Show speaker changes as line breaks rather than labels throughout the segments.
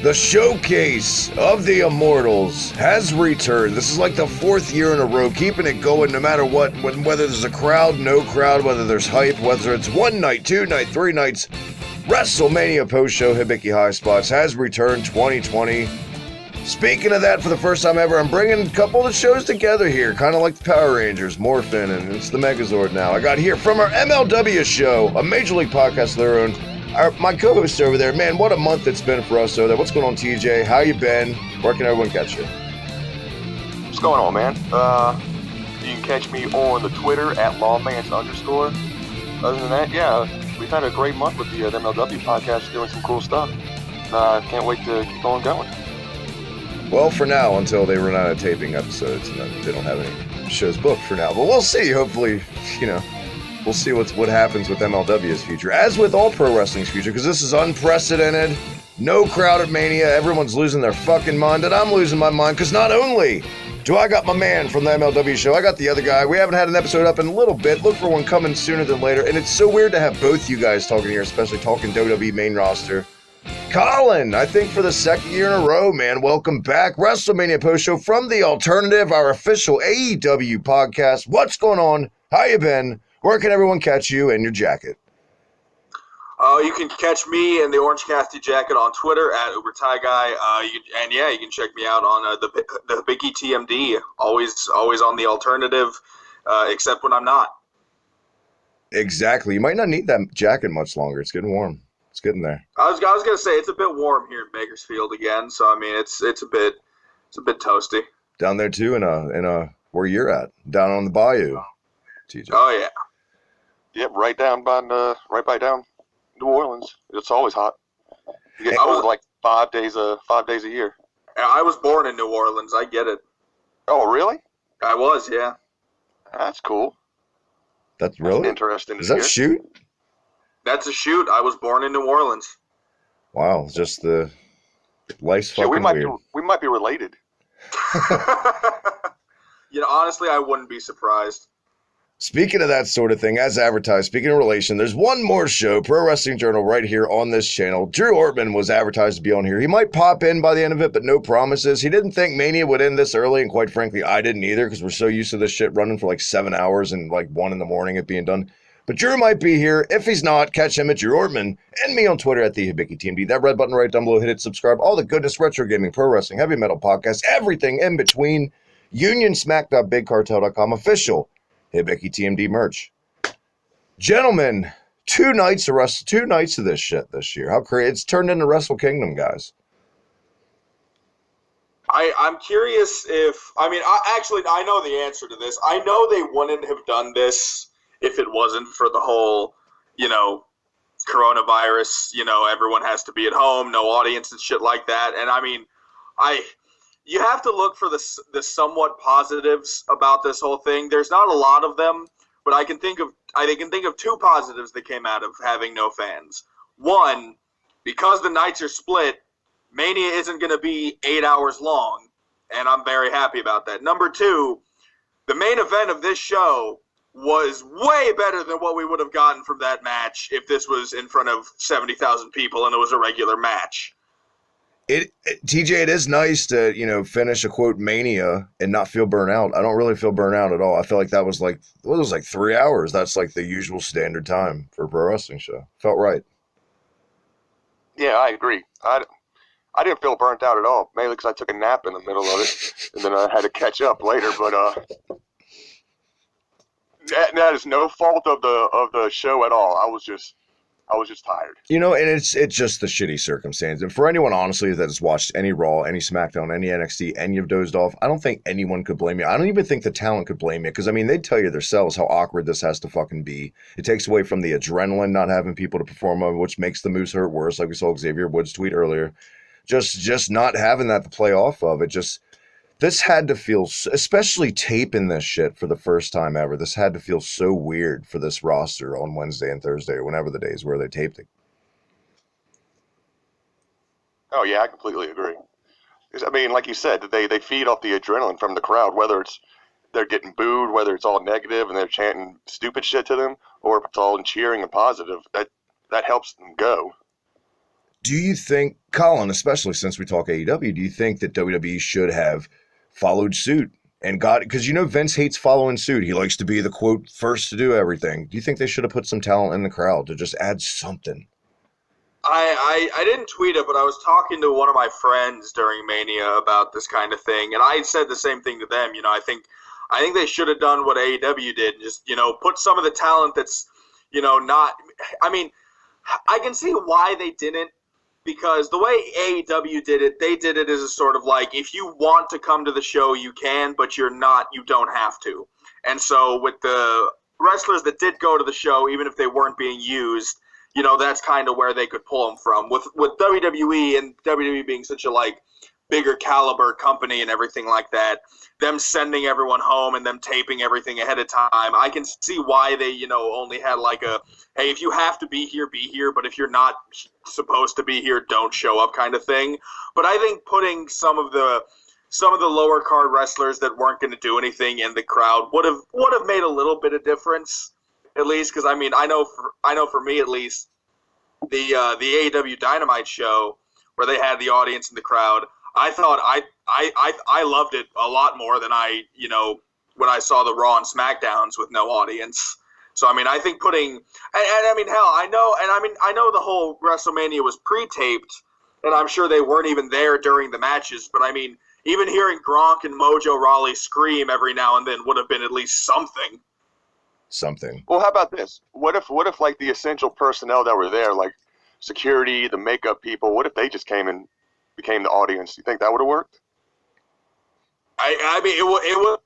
The showcase of the Immortals has returned. This is like the fourth year in a row, keeping it going no matter what, whether there's a crowd, no crowd, whether there's hype, whether it's one night, two night, 3 nights. Wrestlemania post-show Hibiki Highspots has returned 2020. Speaking of that, for the first time ever, I'm bringing a couple of the shows together here, kind of like the Power Rangers, Morphin, and it's the Megazord now. I got here from our MLW show, a Major League podcast of their own. My co-host over there, man, what a month it's been for us over there. What's going on, TJ? How you been? Where can everyone catch you?
What's going on, man? You can catch me on the Twitter at lawmans_. Other than that, yeah, we've had a great month with the MLW podcast, doing some cool stuff. Can't wait to keep on going.
Well, for now, until they run out of taping episodes, they don't have any shows booked for now. But we'll see. Hopefully, we'll see what happens with MLW's future, as with all pro wrestling's future, because this is unprecedented. No crowd at Mania. Everyone's losing their fucking mind, and I'm losing my mind, because not only do I got my man from the MLW show, I got the other guy. We haven't had an episode up in a little bit. Look for one coming sooner than later, and it's so weird to have both you guys talking here, especially talking WWE main roster. Colin, I think for the second year in a row, man, welcome back. Wrestlemania post show from The Alternative, our official AEW podcast. What's going on? How you been? Where can everyone catch you and your jacket?
You can catch me in the Orange Cassidy jacket on Twitter at UberTieGuy. You can check me out on the Hibiki TMD. Always on The Alternative, except when I'm not.
Exactly. You might not need that jacket much longer. It's getting warm. It's getting there.
I was gonna say it's a bit warm here in Bakersfield again, so I mean it's a bit toasty.
Down there too, in a where you're at, down on the bayou, TJ.
Oh yeah. Yep, right by down New Orleans. It's always hot. You get cold like 5 days a year. I was born in New Orleans. I get it. Oh really? I was, yeah. That's cool.
That's really
interesting.
Is that shoot?
That's a shoot. I was born in New Orleans.
Wow, just the life's fucking weird.
We might be related. Honestly, I wouldn't be surprised.
Speaking of that sort of thing, as advertised, speaking of relation, there's one more show, Pro Wrestling Journal, right here on this channel. Drew Ortman was advertised to be on here. He might pop in by the end of it, but no promises. He didn't think Mania would end this early, and quite frankly, I didn't either, because we're so used to this shit running for like 7 hours and like 1 in the morning it being done. But Drew might be here. If he's not, catch him at Drew Ortman and me on Twitter at the Hibiki TMD. That red button right down below, hit it, subscribe. All the goodness, retro gaming, pro wrestling, heavy metal podcasts, everything in between. UnionSmack.BigCartel.com, official Hibiki TMD merch. Gentlemen, 2 nights of this shit this year. How crazy. It's turned into Wrestle Kingdom, guys.
I'm curious if, I know the answer to this. I know they wouldn't have done this if it wasn't for the whole, coronavirus, everyone has to be at home, no audience and shit like that. And I mean, you have to look for the somewhat positives about this whole thing. There's not a lot of them, but I can think of 2 positives that came out of having no fans. One, because the nights are split, Mania isn't going to be 8 hours long, and I'm very happy about that. Number 2, the main event of this show was way better than what we would have gotten from that match if this was in front of 70,000 people and it was a regular match.
TJ, it is nice to, finish a quote Mania and not feel burnt out. I don't really feel burnt out at all. I feel like that was like 3 hours. That's like the usual standard time for a pro wrestling show. Felt right.
Yeah, I agree. I didn't feel burnt out at all, mainly because I took a nap in the middle of it, and then I had to catch up later. But that is no fault of the show at all. I was just tired.
And it's just the shitty circumstance. And for anyone, honestly, that has watched any Raw, any SmackDown, any NXT, and you've dozed off, I don't think anyone could blame you. I don't even think the talent could blame you. Because, they'd tell you themselves how awkward this has to fucking be. It takes away from the adrenaline, not having people to perform on, which makes the moves hurt worse, like we saw Xavier Woods tweet earlier. Just not having that to play off of. This had to feel, especially taping this shit for the first time ever, this had to feel so weird for this roster on Wednesday and Thursday or whenever the days were they taped it.
Oh, yeah, I completely agree. Like you said, they feed off the adrenaline from the crowd, whether it's they're getting booed, whether it's all negative and they're chanting stupid shit to them, or if it's all cheering and positive. That helps them go.
Do you think, Colin, especially since we talk AEW, do you think that WWE should have followed suit and got, because Vince hates following suit. He likes to be the, quote, first to do everything. Do you think they should have put some talent in the crowd to just add something?
I didn't tweet it, but I was talking to one of my friends during Mania about this kind of thing, and I said the same thing to them. I think they should have done what AEW did, and just put some of the talent that's not. I mean, I can see why they didn't, because the way AEW did it, they did it as a sort of like, if you want to come to the show, you can, but you don't have to. And so with the wrestlers that did go to the show, even if they weren't being used, that's kind of where they could pull them from. With WWE and WWE being such a bigger caliber company and everything like that, them sending everyone home and them taping everything ahead of time, I can see why they only had hey, if you have to be here, but if you're not supposed to be here, don't show up kind of thing. But I think putting some of the lower card wrestlers that weren't going to do anything in the crowd would have made a little bit of difference, at least, because I know for me at least, the AEW Dynamite show where they had the audience in the crowd, I thought I loved it a lot more than when I saw the Raw and SmackDowns with no audience. So I think putting I know the whole WrestleMania was pre-taped, and I'm sure they weren't even there during the matches, but even hearing Gronk and Mojo Rawley scream every now and then would have been at least something.
Well, how about this? What if the essential personnel that were there, like security, the makeup people, what if they just came and became the audience? You think that would have worked?
It would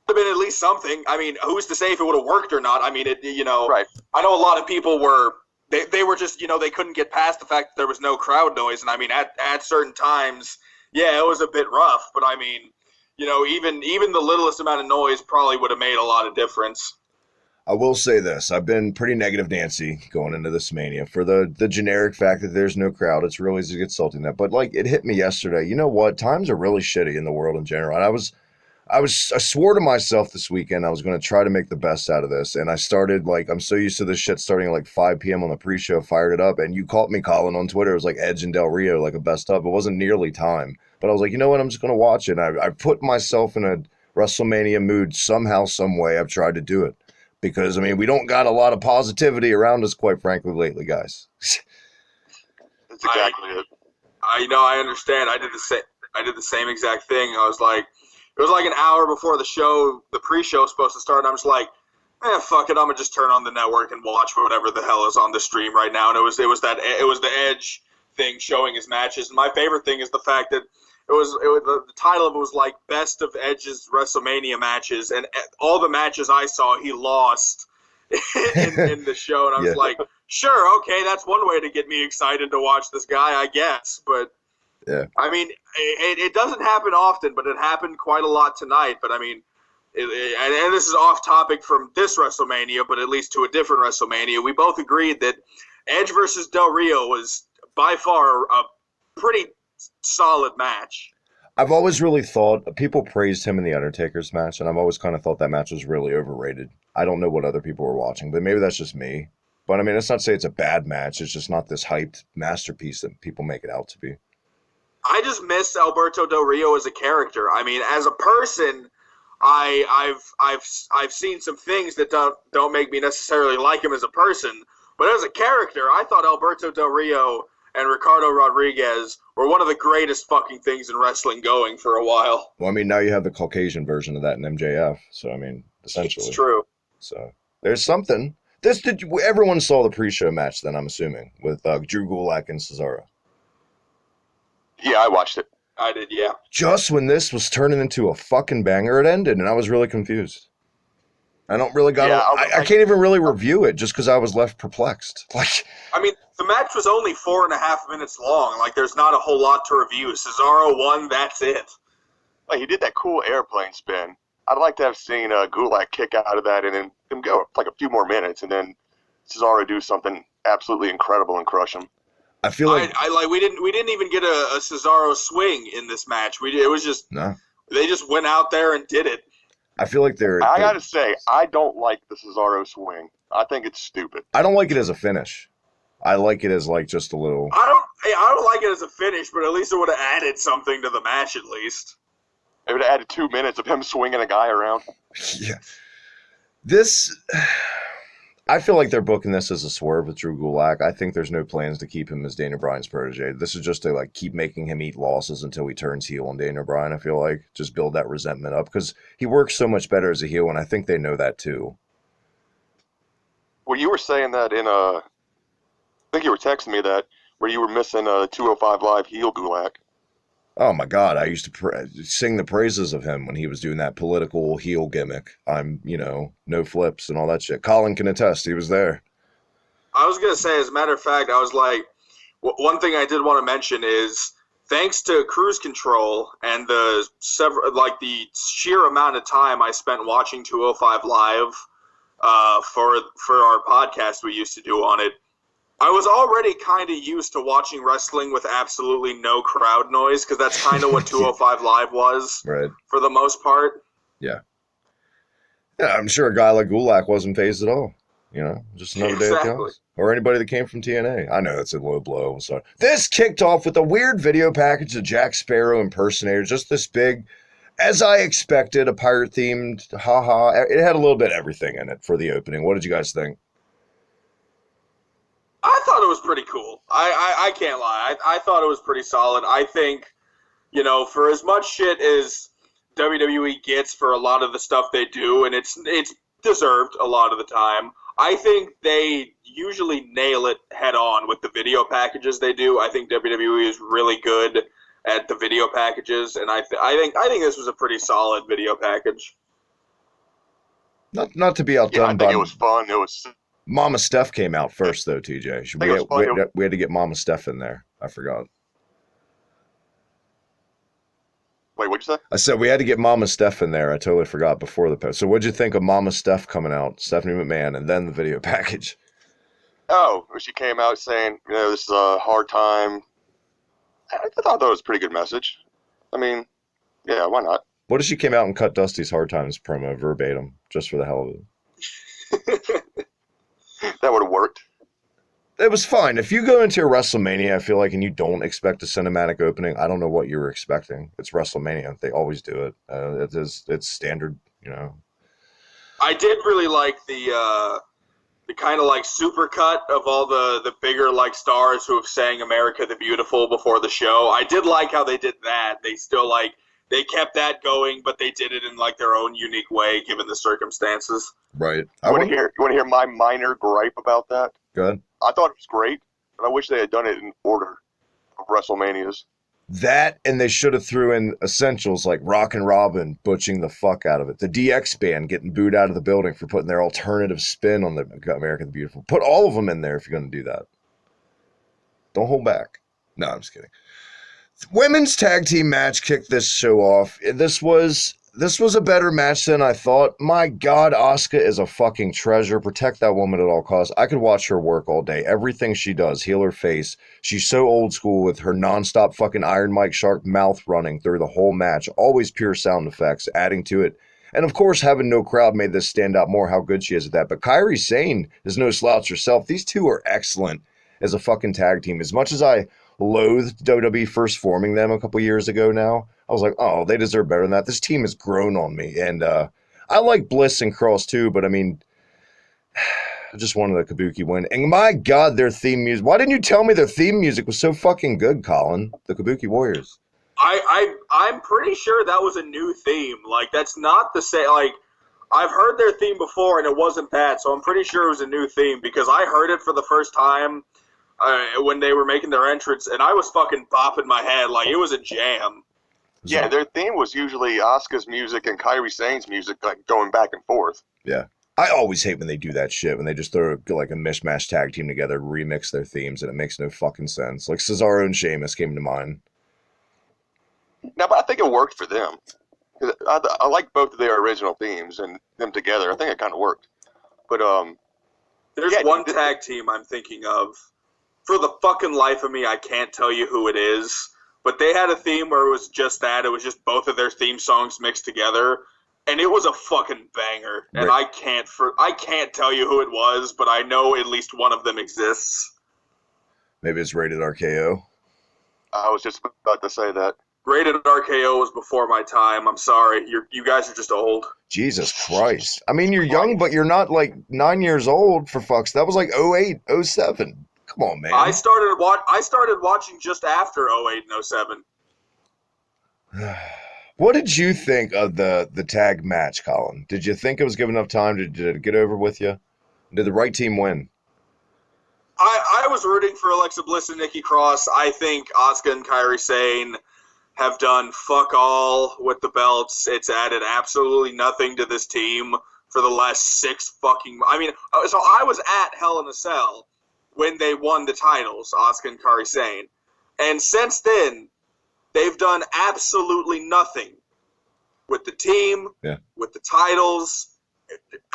have been at least something. Who's to say if it would have worked or not?
Right.
I know a lot of people were they were just they couldn't get past the fact that there was no crowd noise, and at certain times, yeah, it was a bit rough, but even the littlest amount of noise probably would have made a lot of difference.
I will say this. I've been pretty negative Nancy going into this Mania for the generic fact that there's no crowd. It's real easy to get salty in that. But it hit me yesterday. You know what? Times are really shitty in the world in general. And I swore to myself this weekend I was going to try to make the best out of this. And I started I'm so used to this shit starting at 5 p.m. on the pre-show, fired it up. And you caught me, Colin, on Twitter. It was Edge and Del Rio, a best of. It wasn't nearly time. But I was you know what? I'm just going to watch it. And I put myself in a WrestleMania mood somehow, some way. I've tried to do it. Because, we don't got a lot of positivity around us, quite frankly, lately, guys.
That's exactly it.
I understand. I did the same exact thing. I was it was an hour before the pre-show was supposed to start, and I'm just fuck it, I'm going to just turn on the network and watch whatever the hell is on the stream right now. And it was the Edge thing showing his matches. And my favorite thing is the fact that the title of it was Best of Edge's WrestleMania matches, and all the matches I saw, he lost in the show, and I was sure, okay, that's one way to get me excited to watch this guy, I guess, but
yeah,
it doesn't happen often, but it happened quite a lot tonight. But and this is off topic from this WrestleMania, but at least to a different WrestleMania, we both agreed that Edge versus Del Rio was by far a pretty solid match.
I've always really thought people praised him in the Undertaker's match, and I've always kind of thought that match was really overrated. I don't know what other people were watching, but maybe that's just me. But it's not to say it's a bad match. It's just not this hyped masterpiece that people make it out to be.
I just miss Alberto Del Rio as a character. As a person, I've seen some things that don't make me necessarily like him as a person, but as a character, I thought Alberto Del Rio and Ricardo Rodriguez were one of the greatest fucking things in wrestling going for a while.
Well, now you have the Caucasian version of that in MJF, so essentially.
It's true.
So there's something. Everyone saw the pre-show match then, I'm assuming, with Drew Gulak and Cesaro.
Yeah, I watched it.
I did, yeah.
Just when this was turning into a fucking banger, it ended, and I was really confused. I don't really got. Yeah, I can't even really review it just because I was left perplexed.
The match was only 4.5 minutes long. There's not a whole lot to review. Cesaro won. That's it.
He did that cool airplane spin. I'd like to have seen Gulak kick out of that and then him go a few more minutes, and then Cesaro do something absolutely incredible and crush him.
I feel like
we didn't even get a Cesaro swing in this match. It was just they just went out there and did it.
I feel like
I gotta say, I don't like the Cesaro swing. I think it's stupid.
I don't like it as a finish. I like it as just a little.
I I don't like it as a finish, but at least it would have added something to the match at least.
It would have added 2 minutes of him swinging a guy around.
Yeah. This, I feel like they're booking this as a swerve with Drew Gulak. I think there's no plans to keep him as Daniel Bryan's protege. This is just to like keep making him eat losses until he turns heel on Daniel Bryan. I feel like just build that resentment up because he works so much better as a heel, and I think they know that too.
Well, you were saying that I think you were texting me that where you were missing a 205 Live heel Gulak.
Oh my God, I used to sing the praises of him when he was doing that political heel gimmick. I'm, no flips and all that shit. Colin can attest, he was there.
I was going to say, as a matter of fact, I was like, one thing I did want to mention is thanks to Cruise Control and the sheer amount of time I spent watching 205 Live for our podcast we used to do on it, I was already kind of used to watching wrestling with absolutely no crowd noise because that's kind of what 205 Live was
right.
For the most part.
Yeah. Yeah, I'm sure a guy like Gulak wasn't phased at all. Just another day at the office. Or anybody that came from TNA. I know that's a low blow. So this kicked off with a weird video package of Jack Sparrow impersonators, just this big, as I expected, a pirate-themed haha. It had a little bit of everything in it for the opening. What did you guys think?
I thought it was pretty cool. I can't lie. I thought it was pretty solid. I think, for as much shit as WWE gets for a lot of the stuff they do, and it's deserved a lot of the time, I think they usually nail it head on with the video packages they do. I think WWE is really good at the video packages, and I think this was a pretty solid video package.
Not to be outdone,
I think it was fun. It was.
Mama Steph came out first, though, TJ. We had to get Mama Steph in there. I forgot.
Wait, what'd you say?
I said we had to get Mama Steph in there. I totally forgot before the post. So what'd you think of Mama Steph coming out, Stephanie McMahon, and then the video package?
Oh, she came out saying, this is a hard time. I thought that was a pretty good message. I mean, yeah, why not?
What if she came out and cut Dusty's Hard Times promo verbatim, just for the hell of it?
That would have worked.
It was fine. If you go into a WrestleMania, I feel like, and you don't expect a cinematic opening, I don't know what you were expecting. It's WrestleMania. They always do it. It's standard,
I did really like the kind of like supercut of all the bigger like stars who have sang America the Beautiful before the show. I did like how they did that. They still they kept that going, but they did it in like their own unique way given the circumstances.
Right.
You want to hear my minor gripe about that?
Go ahead.
I thought it was great, but I wish they had done it in order of WrestleManias.
That, and they should have threw in essentials like Rockin' Robin butching the fuck out of it. The DX band getting booed out of the building for putting their alternative spin on the America the Beautiful. Put all of them in there if you're going to do that. Don't hold back. No, I'm just kidding. Women's tag team match kicked this show off. This was a better match than I thought. My God, Asuka is a fucking treasure. Protect that woman at all costs. I could watch her work all day. Everything she does, heel her face. She's so old school with her nonstop fucking Iron Mike Shark mouth running through the whole match. Always pure sound effects, adding to it. And of course, having no crowd made this stand out more how good she is at that. But Kairi Sane is no slouch herself. These two are excellent as a fucking tag team. As much as I loathed WWE first forming them a couple years ago now, I was like, oh, they deserve better than that. This team has grown on me. And I like Bliss and Cross too, but I mean, I just wanted the Kabuki win. And my God, their theme music. Why didn't you tell me their theme music was so fucking good, Colin? The Kabuki Warriors.
I'm pretty sure that was a new theme. Like, that's not the same. Like, I've heard their theme before and it wasn't bad, so I'm pretty sure it was a new theme because I heard it for the first time when they were making their entrance, and I was fucking bopping my head like it was a jam.
Yeah, their theme was usually Asuka's music and Kairi Sane's music, like going back and forth.
Yeah. I always hate when they do that shit, when they just throw like a mishmash tag team together, remix their themes, and it makes no fucking sense. Like Cesaro and Sheamus came to mind.
No, but I think it worked for them. I like both of their original themes and them together. I think it kind of worked. But
there's one tag team I'm thinking of. For the fucking life of me, I can't tell you who it is. But they had a theme where it was just that. It was just both of their theme songs mixed together. And it was a fucking banger. And I can't tell you who it was, but I know at least one of them exists.
Maybe it's Rated RKO.
I was just about to say that.
Rated RKO was before my time. I'm sorry. You guys are just old.
Jesus Christ. I mean, you're young, but you're not like 9 years old, for fuck's. That was like 08, 07. Come on, man.
I started watching just after 08 and 07.
What did you think of the tag match, Colin? Did you think it was given enough time? Did it get over with you? Did the right team win?
I was rooting for Alexa Bliss and Nikki Cross. I think Asuka and Kairi Sane have done fuck all with the belts. It's added absolutely nothing to this team for the last 6 fucking... I mean, so I was at Hell in a Cell when they won the titles, Asuka and Kairi Sane. And since then, they've done absolutely nothing with the team, with the titles,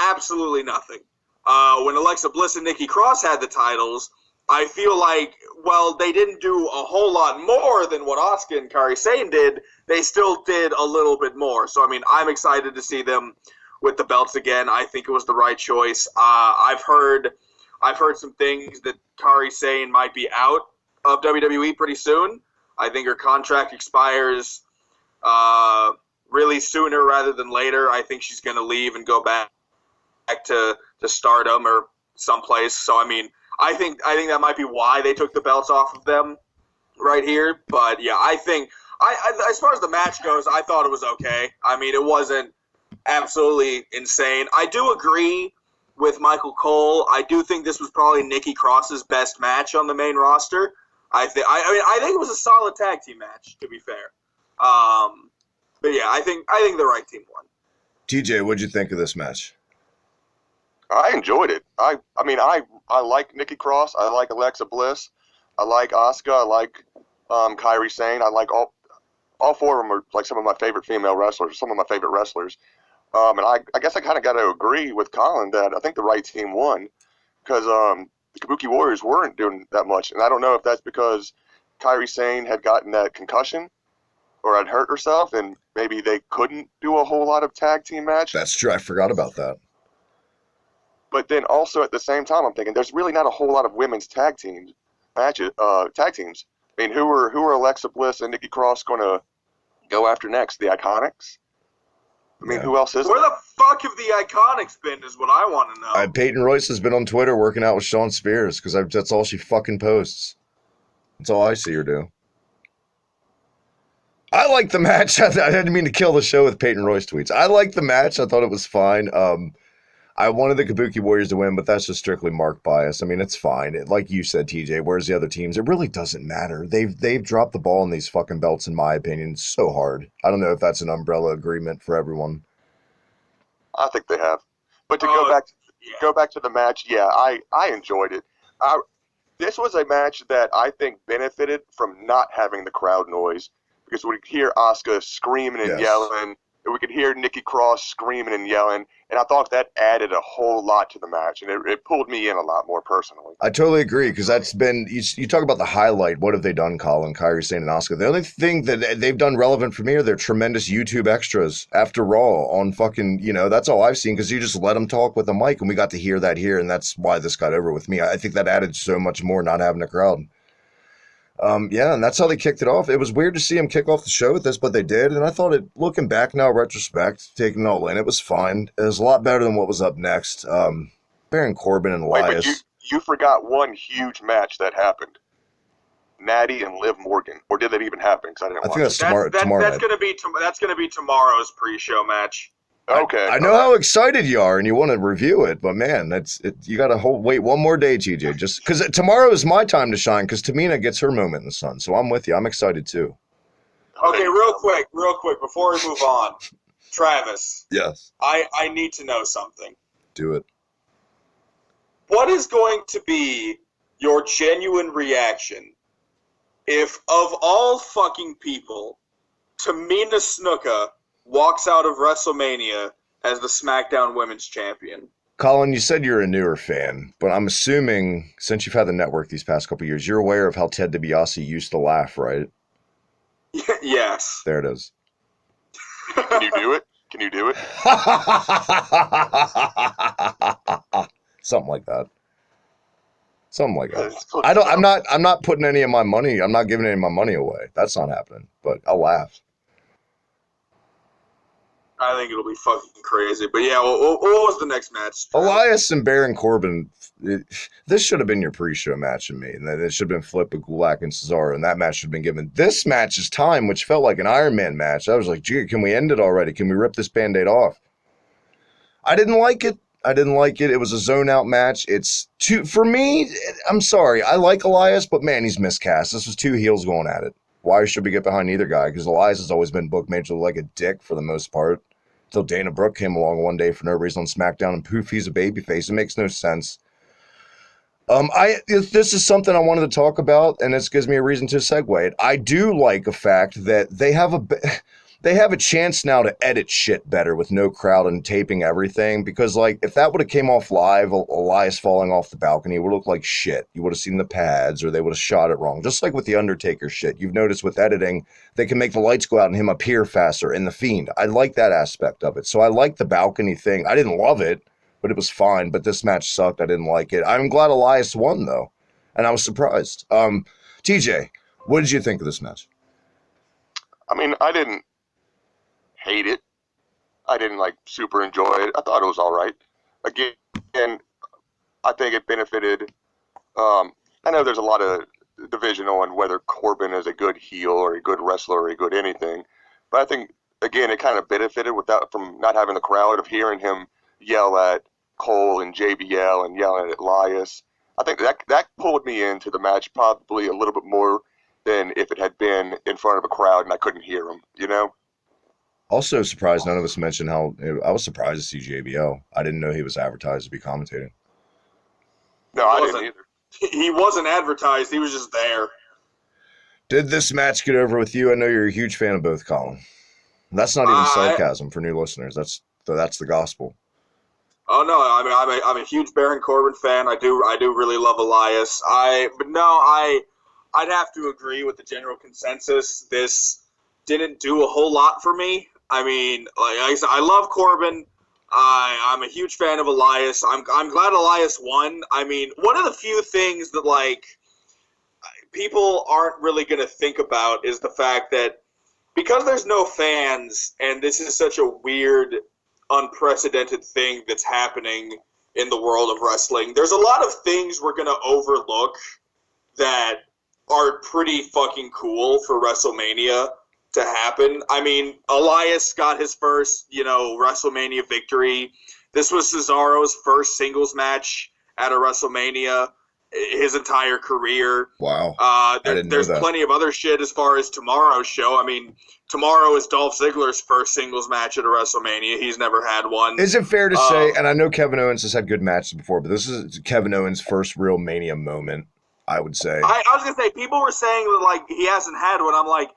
absolutely nothing. When Alexa Bliss and Nikki Cross had the titles, I feel like, well, they didn't do a whole lot more than what Asuka and Kairi Sane did. They still did a little bit more. So, I mean, I'm excited to see them with the belts again. I think it was the right choice. I've heard some things that Kairi Sane might be out of WWE pretty soon. I think her contract expires really sooner rather than later. I think she's going to leave and go back to Stardom or someplace. So, I mean, I think that might be why they took the belts off of them right here. But, yeah, I think as far as the match goes, I thought it was okay. I mean, it wasn't absolutely insane. I do agree with Michael Cole. I do think this was probably Nikki Cross's best match on the main roster. I think it was a solid tag team match, to be fair. But yeah, I think the right team won.
TJ, what'd you think of this match?
I enjoyed it. I mean, I like Nikki Cross. I like Alexa Bliss. I like Asuka. I like Kairi Sane. I like all 4 of them are like some of my favorite female wrestlers, some of my favorite wrestlers. And I guess I kind of got to agree with Colin that I think the right team won because the Kabuki Warriors weren't doing that much. And I don't know if that's because Kairi Sane had gotten that concussion or had hurt herself and maybe they couldn't do a whole lot of tag team matches.
That's true. I forgot about that.
But then also at the same time, I'm thinking there's really not a whole lot of women's tag teams matches. Tag teams. I mean, who are Alexa Bliss and Nikki Cross going to go after next? The Iconics. I mean, who else is
Where
there?
the fuck have the Iconics been? Is what I want to know.
Peyton Royce has been on Twitter working out with Shawn Spears because that's all she fucking posts. That's all I see her do. I like the match. I didn't mean to kill the show with Peyton Royce tweets. I liked the match. I thought it was fine. I wanted the Kabuki Warriors to win, but that's just strictly Mark bias. I mean, it's fine. Like you said, TJ, where's the other teams? It really doesn't matter. They've dropped the ball in these fucking belts, in my opinion, so hard. I don't know if that's an umbrella agreement for everyone.
I think they have. But to go back to the match, yeah, I enjoyed it. This was a match that I think benefited from not having the crowd noise because we could hear Asuka screaming and yelling. And we could hear Nikki Cross screaming and yelling, and I thought that added a whole lot to the match, and it pulled me in a lot more personally.
I totally agree, because that's been, you talk about the highlight, what have they done, Colin, Kairi Sane, and Asuka? The only thing that they've done relevant for me are their tremendous YouTube extras after Raw on fucking, that's all I've seen, because you just let them talk with a mic, and we got to hear that here, and that's why this got over with me. I think that added so much more not having a crowd. And that's how they kicked it off. It was weird to see him kick off the show with this, but they did. And I thought looking back now, retrospect, taking it all in, it was fine. It was a lot better than what was up next. Baron Corbin and Elias.
Wait, but you forgot one huge match that happened. Natty and Liv Morgan. Or did that even happen? Because I didn't watch
think that's
it.
tomorrow.
That's gonna be tomorrow's pre-show match.
Okay.
I know how excited you are and you want to review it, but man, you got to wait one more day, TJ, just because tomorrow is my time to shine because Tamina gets her moment in the sun. So I'm with you. I'm excited too.
Okay, real quick, before we move on, Travis.
Yes.
I need to know something.
Do it.
What is going to be your genuine reaction if, of all fucking people, Tamina Snuka walks out of WrestleMania as the SmackDown Women's Champion?
Colin, you said you're a newer fan, but I'm assuming since you've had the network these past couple of years, you're aware of how Ted DiBiase used to laugh, right?
Yes.
There it is.
Can you do it? Can you do it?
Something like that. Something like that.
It's close
I don't.
enough.
I'm not putting any of my money. I'm not giving any of my money away. That's not happening. But I'll laugh.
I think it'll be fucking crazy. But yeah, what was the next match?
Elias and Baron Corbin. This should have been your pre-show match to me, and then it should have been Flip with Gulak and Cesaro, and that match should have been given. This match's time, which felt like an Iron Man match. I was like, gee, can we end it already? Can we rip this Band-Aid off? I didn't like it. It was a zone out match. It's too, for me, I'm sorry. I like Elias, but man, he's miscast. This was two heels going at it. Why should we get behind either guy? Because Elias has always been booked made to look like a dick for the most part. Until Dana Brooke came along one day for no reason on SmackDown and poof, he's a babyface. It makes no sense. This is something I wanted to talk about, and this gives me a reason to segue it. I do like a fact that they have a chance now to edit shit better with no crowd and taping everything, because like if that would have came off live, Elias falling off the balcony, it would look like shit. You would have seen the pads, or they would have shot it wrong. Just like with the Undertaker shit, you've noticed with editing, they can make the lights go out and him appear faster. And the Fiend, I like that aspect of it. So I like the balcony thing. I didn't love it, but it was fine. But this match sucked. I didn't like it. I'm glad Elias won though, and I was surprised. TJ, what did you think of this match?
I mean, I didn't hate it. I didn't like super enjoy it. I thought it was all right. Again, I think it benefited. I know there's a lot of division on whether Corbin is a good heel or a good wrestler or a good anything, but I think again it kind of benefited from not having the crowd, of hearing him yell at Cole and JBL and yelling at Elias. I think that pulled me into the match probably a little bit more than if it had been in front of a crowd and I couldn't hear him. You know.
Also surprised none of us mentioned how I was surprised to see JBL. I didn't know he was advertised to be commentating.
No, I didn't either.
He wasn't advertised. He was just there.
Did this match get over with you? I know you're a huge fan of both, Colin. That's not even sarcasm for new listeners. That's the gospel.
Oh no, I mean I'm a huge Baron Corbin fan. I do really love Elias. I'd have to agree with the general consensus. This didn't do a whole lot for me. I mean, like I said, I love Corbin. I'm a huge fan of Elias. I'm glad Elias won. I mean, one of the few things that like people aren't really going to think about is the fact that because there's no fans and this is such a weird, unprecedented thing that's happening in the world of wrestling, there's a lot of things we're going to overlook that are pretty fucking cool for WrestleMania to happen. I mean, Elias got his first, WrestleMania victory. This was Cesaro's first singles match at a WrestleMania his entire career.
Wow.
There's plenty of other shit as far as tomorrow's show. I mean, tomorrow is Dolph Ziggler's first singles match at a WrestleMania. He's never had one.
Is it fair to say, and I know Kevin Owens has had good matches before, but this is Kevin Owens' first real Mania moment, I would say.
I was going to say, people were saying that, like, he hasn't had one. I'm like,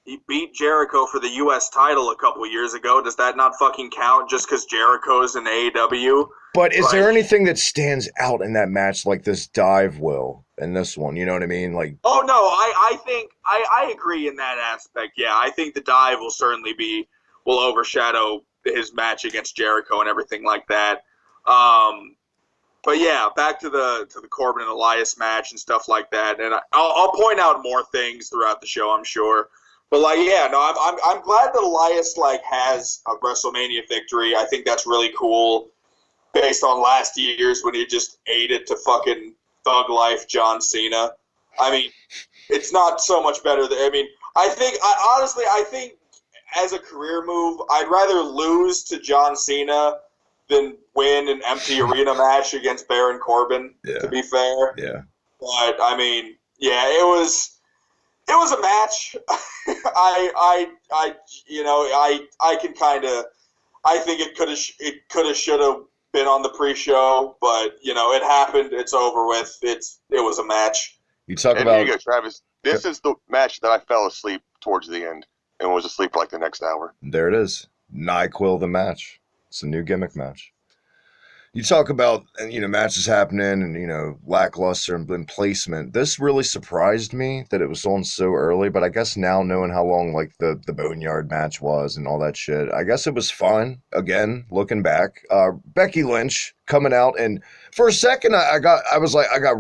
he beat Jericho for the U.S. title a couple years ago. Does that not fucking count just because Jericho's in AEW?
But is there anything that stands out in that match like this dive will in this one? You know what I mean? Like,
oh, no, I think I agree in that aspect. Yeah, I think the dive will certainly will overshadow his match against Jericho and everything like that. But yeah, back to the Corbin and Elias match and stuff like that. And I'll point out more things throughout the show, I'm sure. But like, yeah, no, I'm glad that Elias like has a WrestleMania victory. I think that's really cool, based on last year's when he just ate it to fucking Thug Life John Cena. I mean, it's not so much better than. I mean, I think as a career move, I'd rather lose to John Cena than win an empty arena match against Baron Corbin. Yeah. To be fair,
yeah.
But I mean, yeah, it was a match. I can kind of. I think it could have should have been on the pre-show, but it happened. It's over with. It was a match.
You talk about.
There you go, Travis. This is the match that I fell asleep towards the end and was asleep for like the next hour.
There it is. NyQuil the match. It's a new gimmick match. You talk about, matches happening and, lackluster and placement. This really surprised me that it was on so early, but I guess now knowing how long, like, the Boneyard match was and all that shit, I guess it was fun. Again, looking back. Becky Lynch coming out, and for a second, I got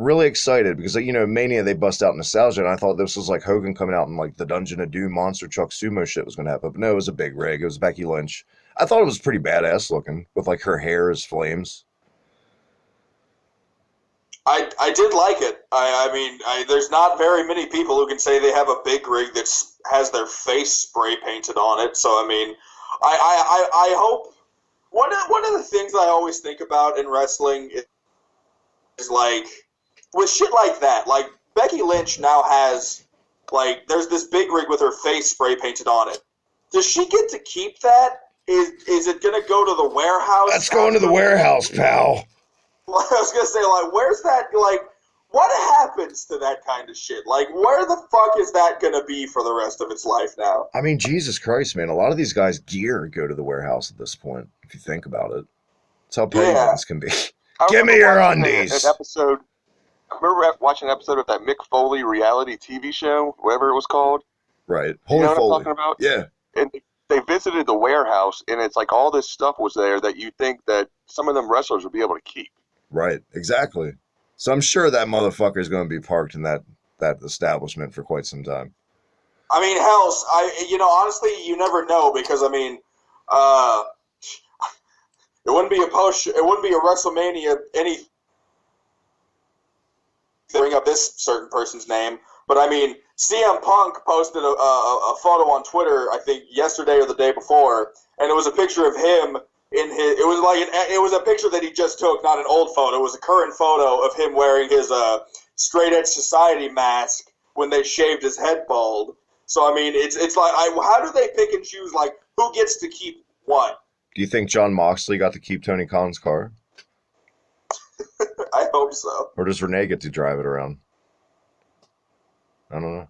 really excited because, Mania, they bust out nostalgia, and I thought this was like Hogan coming out and, like, the Dungeon of Doom Monster Truck Sumo shit was going to happen. But no, it was a big rig. It was Becky Lynch. I thought it was pretty badass looking with, like, her hair as flames.
I did like it. I mean, there's not very many people who can say they have a big rig that has their face spray painted on it. So, I mean, I hope one of the things I always think about in wrestling is like, with shit like that, like, Becky Lynch now has, like, there's this big rig with her face spray painted on it. Does she get to keep that? Is it going to go to the warehouse?
Let's go into the warehouse, pal.
I was going to say, like, where's that, like, what happens to that kind of shit? Like, where the fuck is that going to be for the rest of its life now?
I mean, Jesus Christ, man. A lot of these guys' gear go to the warehouse at this point, if you think about it. That's how petty things can be. Give me your undies.
An episode, I remember watching an episode of that Mick Foley reality TV show, whatever it was called.
Right.
You know what
Foley.
I'm talking about?
Yeah.
And they visited the warehouse, and it's like all this stuff was there that you think that some of them wrestlers would be able to keep.
Right, exactly. So I'm sure that motherfucker is going to be parked in that establishment for quite some time.
I mean, honestly, you never know because, I mean, it wouldn't be a WrestleMania bring up this certain person's name, but I mean, CM Punk posted a photo on Twitter, I think yesterday or the day before, and it was a picture of him. It was a picture that he just took, not an old photo. It was a current photo of him wearing his Straight Edge Society mask when they shaved his head bald. So I mean, it's like, how do they pick and choose, like, who gets to keep what?
Do you think John Moxley got to keep Tony Khan's car?
I hope so.
Or does Renee get to drive it around? I don't know.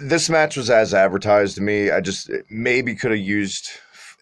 This match was as advertised to me. I just maybe could have used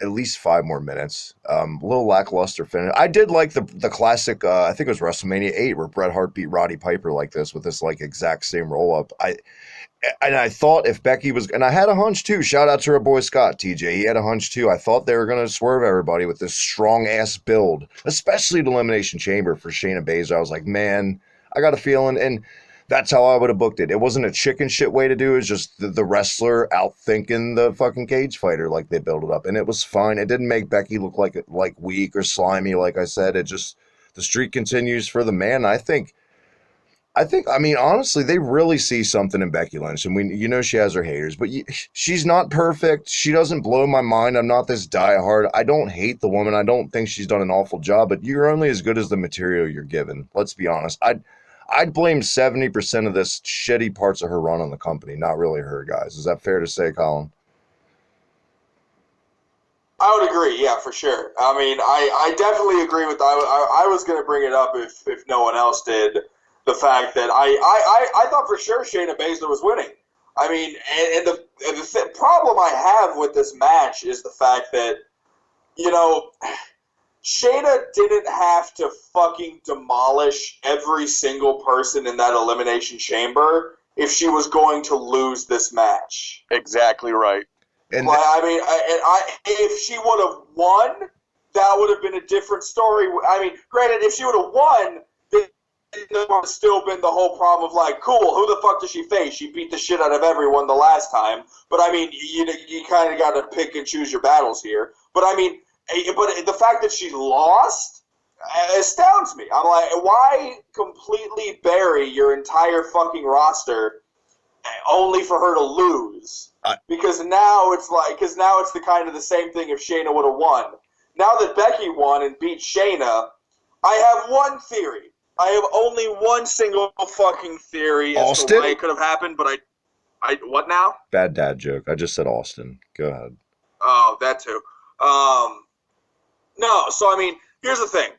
at least 5 more minutes. A little lackluster finish. I did like the classic, I think it was WrestleMania 8, where Bret Hart beat Roddy Piper like this with this, like, exact same roll-up. I thought if Becky was, and I had a hunch too, shout out to our boy Scott, TJ, he had a hunch too. I thought they were going to swerve everybody with this strong-ass build, especially the Elimination Chamber for Shayna Baszler. I was like, man, I got a feeling, and that's how I would have booked it. It wasn't a chicken shit way to do it. It's just the wrestler outthinking the fucking cage fighter like they built it up. And it was fine. It didn't make Becky look like weak or slimy, like I said. It just, the streak continues for the man. I think, I mean, honestly, they really see something in Becky Lynch. And she has her haters, but she's not perfect. She doesn't blow my mind. I'm not this diehard. I don't hate the woman. I don't think she's done an awful job, but you're only as good as the material you're given. Let's be honest. I'd blame 70% of this shitty parts of her run on the company, not really her, guys. Is that fair to say, Colin?
I would agree, yeah, for sure. I mean, I definitely agree with that. I was going to bring it up if no one else did, the fact that I thought for sure Shayna Baszler was winning. I mean, and the problem I have with this match is the fact that, Shayna didn't have to fucking demolish every single person in that Elimination Chamber if she was going to lose this match.
Exactly right.
And
if she would have won, that would have been a different story. I mean, granted, if she would have won, then there would have still been the whole problem of, like, cool, who the fuck does she face? She beat the shit out of everyone the last time. But, I mean, you kind of got to pick and choose your battles here. But, I mean, but the fact that she lost astounds me. I'm like, why completely bury your entire fucking roster only for her to lose? Because now it's the kind of the same thing if Shayna would have won. Now that Becky won and beat Shayna, I have one theory. I have only one single fucking theory as to why it could have happened, but I what now?
Bad dad joke. I just said Austin. Go ahead.
Oh, that too. No, so I mean, here's the thing.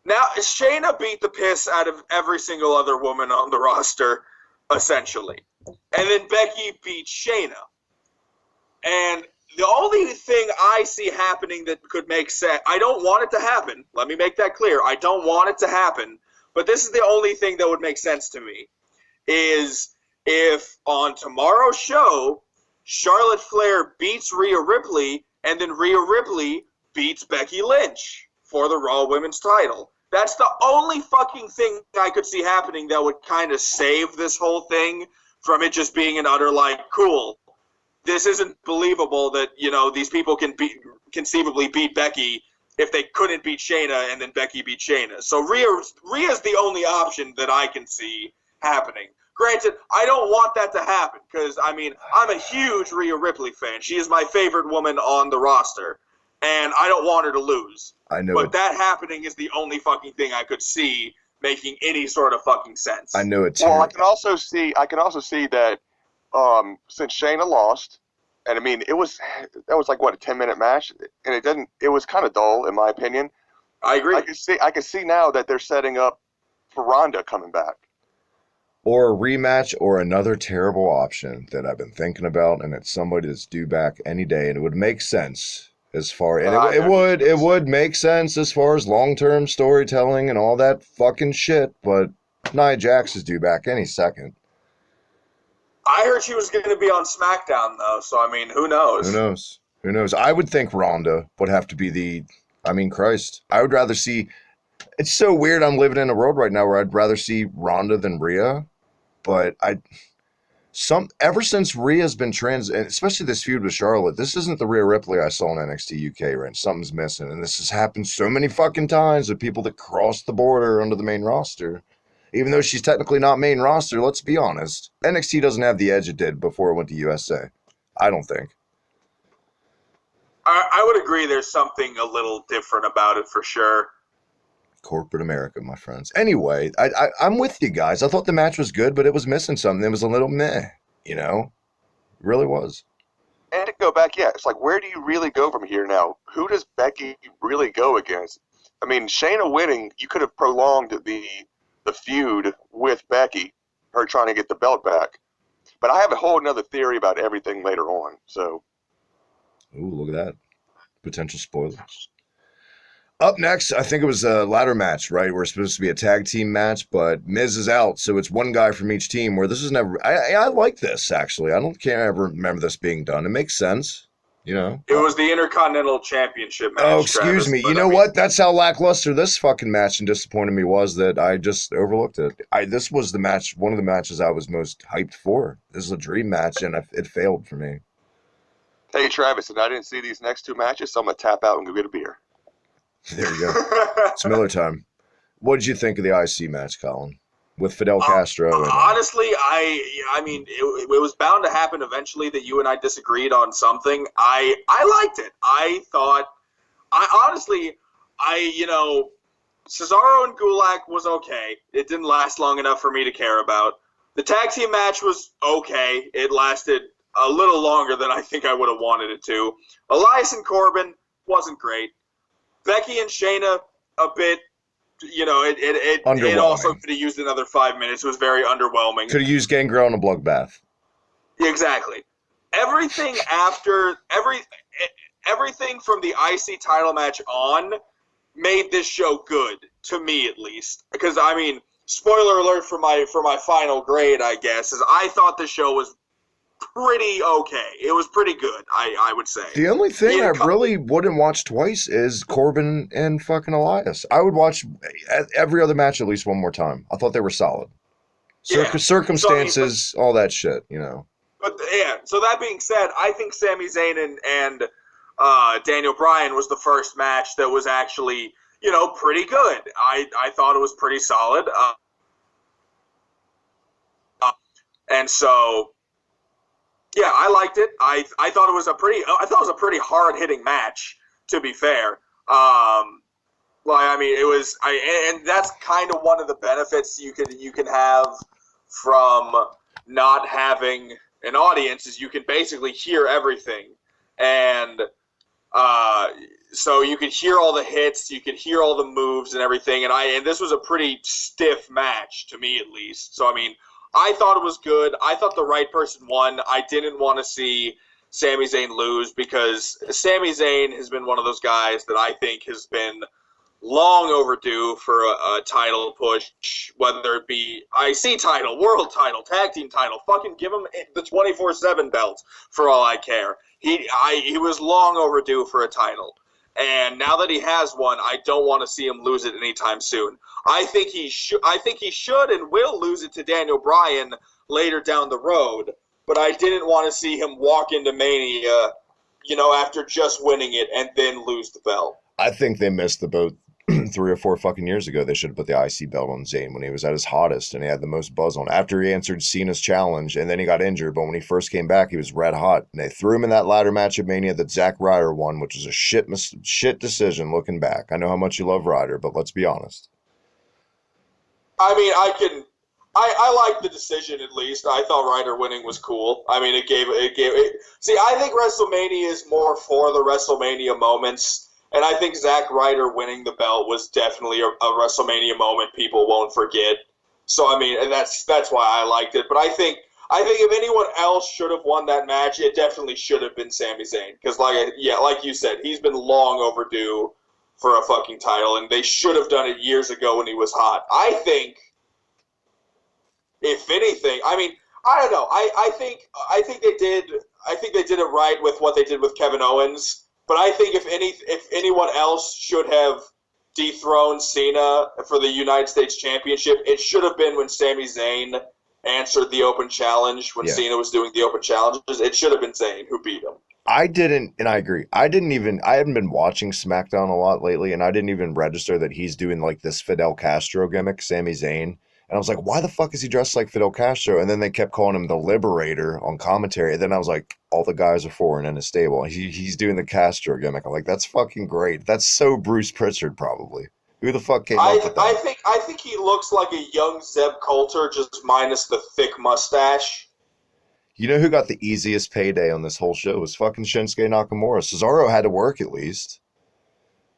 Now, Shayna beat the piss out of every single other woman on the roster, essentially. And then Becky beat Shayna. And the only thing I see happening that could make sense, I don't want it to happen. Let me make that clear. I don't want it to happen. But this is the only thing that would make sense to me, is if on tomorrow's show, Charlotte Flair beats Rhea Ripley, and then Rhea Ripley beats Becky Lynch for the Raw Women's title. That's the only fucking thing I could see happening that would kind of save this whole thing from it just being an utter, like, cool. This isn't believable that, these people can conceivably beat Becky if they couldn't beat Shayna and then Becky beat Shayna. So Rhea's the only option that I can see happening. Granted, I don't want that to happen because, I'm a huge Rhea Ripley fan. She is my favorite woman on the roster, and I don't want her to lose.
I know.
But that happening is the only fucking thing I could see making any sort of fucking sense.
I know it.
Well, I can also see that since Shayna lost, and that was like what, a 10-minute match, and it was kind of dull in my opinion.
I agree.
I can see now that they're setting up for Ronda coming back.
Or a rematch, or another terrible option that I've been thinking about, and it's somebody that's due back any day, and it would make sense as far, and it would make sense as far as long-term storytelling and all that fucking shit, but Nia Jax is due back any second.
I heard she was going to be on SmackDown, though, so, who knows?
Who knows? I would think Ronda would have to be Christ. I would rather see... It's so weird I'm living in a world right now where I'd rather see Ronda than Rhea, but ever since Rhea's been and especially this feud with Charlotte, this isn't the Rhea Ripley I saw in NXT UK, right? Something's missing, and this has happened so many fucking times with people that cross the border onto the main roster. Even though she's technically not main roster, let's be honest. NXT doesn't have the edge it did before it went to USA. I don't think.
I would agree there's something a little different about it for sure.
Corporate America, my friends. Anyway, I'm with you guys. I thought the match was good, but it was missing something. It was a little meh, It really was.
And to go back, it's like, where do you really go from here now? Who does Becky really go against? Shayna winning, you could have prolonged the feud with Becky, her trying to get the belt back. But I have a whole another theory about everything later on, so.
Ooh, look at that. Potential spoilers. Up next, I think it was a ladder match, right? We're supposed to be a tag team match, but Miz is out, so it's one guy from each team, where this is never... I like this, actually. Can't ever remember this being done. It makes sense, It
was the Intercontinental Championship match.
Oh, excuse me. You know what? That's how lackluster this fucking match and disappointed me was, that I just overlooked it. This was the match, one of the matches I was most hyped for. This is a dream match, and it failed for me.
Hey, Travis, and I didn't see these next two matches, so I'm going to tap out and go get a beer.
There you go. It's Miller time. What did you think of the IC match, Colin? With Fidel Castro?
Honestly, it was bound to happen eventually that you and I disagreed on something. I liked it. Cesaro and Gulak was okay. It didn't last long enough for me to care about. The tag team match was okay. It lasted a little longer than I think I would have wanted it to. Elias and Corbin wasn't great. Becky and Shayna, a bit, it also could have used another 5 minutes. It was very underwhelming.
Could have used Gangrel in a bloodbath.
Exactly. Everything from the IC title match on made this show good, to me at least. Because, spoiler alert for my final grade, I guess, is I thought the show was pretty okay. It was pretty good, I would say.
The only thing I really wouldn't watch twice is Corbin and fucking Elias. I would watch every other match at least one more time. I thought they were solid. Circumstances, all that shit,
But yeah, so that being said, I think Sami Zayn and Daniel Bryan was the first match that was actually, pretty good. I thought it was pretty solid. And so... yeah, I liked it. I thought it was a pretty hard hitting match, to be fair. And that's kind of one of the benefits you can have from not having an audience, is you can basically hear everything, and so you could hear all the hits, you could hear all the moves and everything, and this was a pretty stiff match to me, at least. So I thought it was good. I thought the right person won. I didn't want to see Sami Zayn lose, because Sami Zayn has been one of those guys that I think has been long overdue for a title push, whether it be IC title, world title, tag team title. Fucking give him the 24/7 belt for all I care. He was long overdue for a title. And now that he has one, I don't want to see him lose it anytime soon. I think he should and will lose it to Daniel Bryan later down the road, but I didn't want to see him walk into Mania, after just winning it and then lose the belt.
I think they missed the boat 3 or 4 fucking years ago. They should have put the IC belt on Zayn when he was at his hottest and he had the most buzz on. After he answered Cena's challenge and then he got injured, but when he first came back, he was red hot. And they threw him in that ladder match at Mania that Zack Ryder won, which was a shit decision looking back. I know how much you love Ryder, but let's be honest.
I mean, I like the decision at least. I thought Ryder winning was cool. I mean, it gave. See, I think WrestleMania is more for the WrestleMania moments. And I think Zack Ryder winning the belt was definitely a WrestleMania moment people won't forget. So I mean, and that's why I liked it. But I think if anyone else should have won that match, it definitely should have been Sami Zayn. Because like you said, he's been long overdue for a fucking title, and they should have done it years ago when he was hot. I think, if anything, I mean, I don't know. I think they did. I think they did it right with what they did with Kevin Owens. But I think if anyone else should have dethroned Cena for the United States Championship, it should have been when Sami Zayn answered the open challenge, when Cena was doing the open challenges. It should have been Zayn who beat him.
I didn't, and I agree. I hadn't been watching SmackDown a lot lately, and I didn't even register that he's doing like this Fidel Castro gimmick, Sami Zayn. And I was like, why the fuck is he dressed like Fidel Castro? And then they kept calling him the Liberator on commentary. And then I was like, all the guys are foreign in his stable. He's doing the Castro gimmick. I'm like, that's fucking great. That's so Bruce Pritchard, probably. Who the fuck came up with that?
I think he looks like a young Zeb Coulter, just minus the thick mustache.
You know who got the easiest payday on this whole show? Was fucking Shinsuke Nakamura. Cesaro had to work at least.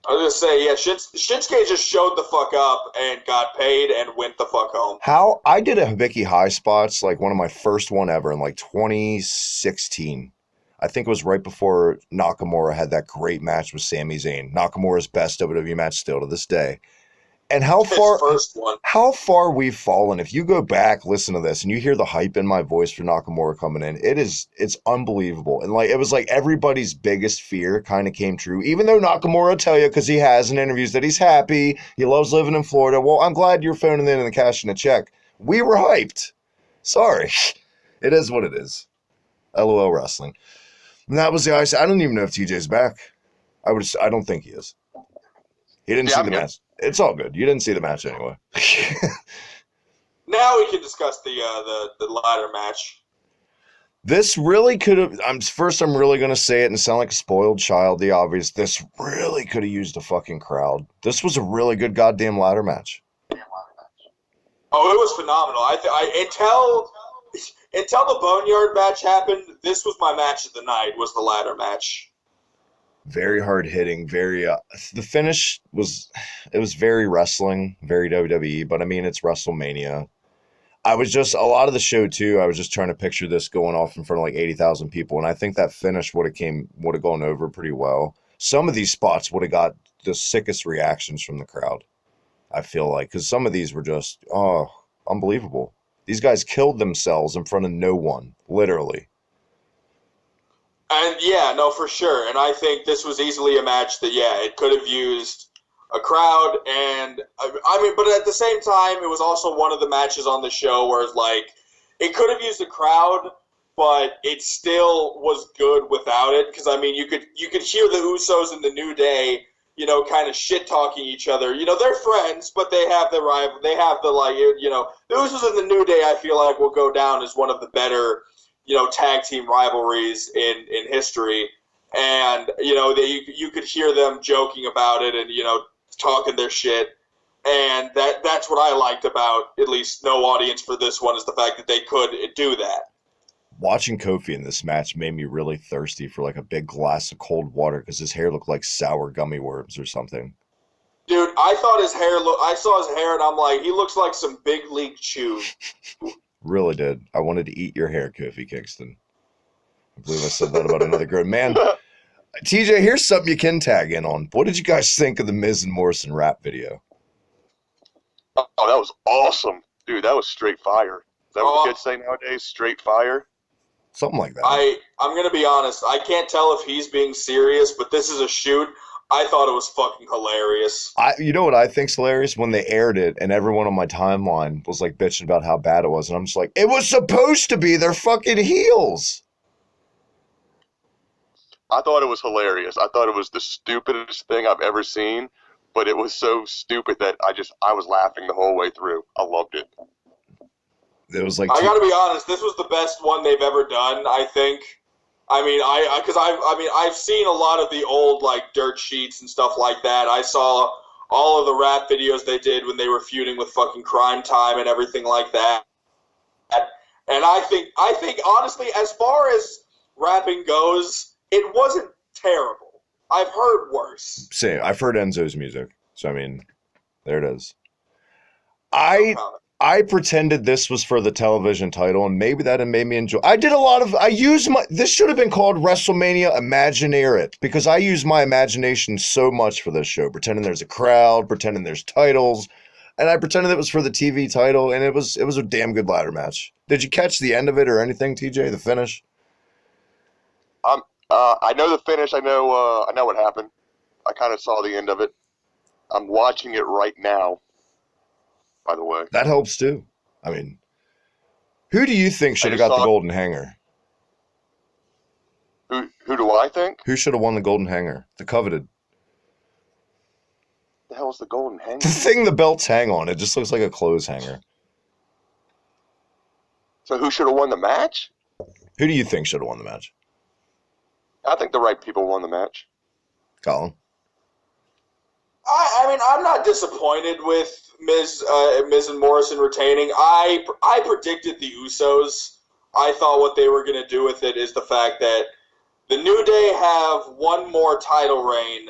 I was going to say, yeah, Shinsuke just showed the fuck up and got paid and went the fuck home.
How? I did a Hibiki Highspots, like one of my first one ever in like 2016. I think it was right before Nakamura had that great match with Sami Zayn. Nakamura's best WWE match still to this day. And how far we've fallen. If you go back, listen to this, and you hear the hype in my voice for Nakamura coming in, it's unbelievable. And like it was like everybody's biggest fear kind of came true. Even though Nakamura will tell you, because he has in interviews, that he's happy, he loves living in Florida. Well, I'm glad you're phoning in and cashing a check. We were hyped. Sorry. It is what it is. LOL wrestling. And that was the ice. I don't even know if TJ's back. I don't think he is. He didn't see the match. It's all good. You didn't see the match anyway.
Now we can discuss the ladder match.
This really could have. I'm really going to say it and sound like a spoiled child. The obvious. This really could have used a fucking crowd. This was a really good goddamn ladder match.
Oh, it was phenomenal. Until the Boneyard match happened, this was my match of the night. Was the ladder match.
Very hard hitting, the finish was very wrestling, very WWE, but I mean, it's WrestleMania. A lot of the show too, I was just trying to picture this going off in front of like 80,000 people, and I think that finish would have gone over pretty well. Some of these spots would have got the sickest reactions from the crowd, I feel like, because some of these were just, unbelievable. These guys killed themselves in front of no one, literally.
And yeah, no, for sure. And I think this was easily a match that, it could have used a crowd. And I mean, but at the same time, it was also one of the matches on the show where it's like, it could have used a crowd, but it still was good without it. Because I mean, you could hear the Usos and the New Day, kind of shit talking each other. They're friends, but they have the rival. They have the the Usos and the New Day. I feel like will go down as one of the better tag team rivalries in history, and you could hear them joking about it and talking their shit, and that's what I liked about at least no audience for this one, is the fact that they could do that.
Watching Kofi in this match made me really thirsty for like a big glass of cold water because his hair looked like sour gummy worms or something.
Dude, I saw his hair and I'm like, he looks like some big league chew.
Really did. I wanted to eat your hair, Kofi Kingston. I believe I said that about another grown man. TJ, here's something you can tag in on. What did you guys think of the Miz and Morrison rap video?
Oh, that was awesome. Dude, that was straight fire. Is that what the kids say nowadays? Straight fire?
Something like that.
I'm going to be honest. I can't tell if he's being serious, but this is a shoot. I thought it was fucking hilarious.
You know what I think's hilarious? When they aired it and everyone on my timeline was like bitching about how bad it was. And I'm just like, it was supposed to be. They're fucking heels.
I thought it was hilarious. I thought it was the stupidest thing I've ever seen, but it was so stupid that I was laughing the whole way through. I loved it.
It was like
I got to be honest. This was the best one they've ever done, I think. I mean, I've seen a lot of the old like dirt sheets and stuff like that. I saw all of the rap videos they did when they were feuding with fucking Crime Time and everything like that. And I think honestly, as far as rapping goes, it wasn't terrible. I've heard worse.
Same. I've heard Enzo's music, so I mean, there it is. I pretended this was for the television title, and maybe that made me enjoy. This should have been called WrestleMania Imagineer It, because I use my imagination so much for this show, pretending there's a crowd, pretending there's titles, and I pretended it was for the TV title, and it was a damn good ladder match. Did you catch the end of it or anything, TJ? The finish?
I know the finish. I know what happened. I kind of saw the end of it. I'm watching it right now. By the way,
that helps too. I mean, who do you think should have got the golden hanger?
Who do I think?
Who should have won the golden hanger? The coveted.
The hell is the golden hanger?
The thing the belts hang on. It just looks like a clothes hanger.
So who should have won the match?
Who do you think should have won the match?
I think the right people won the match.
Colin?
I mean, I'm not disappointed with Miz and Morrison retaining. I predicted the Usos. I thought what they were going to do with it is the fact that the New Day have one more title reign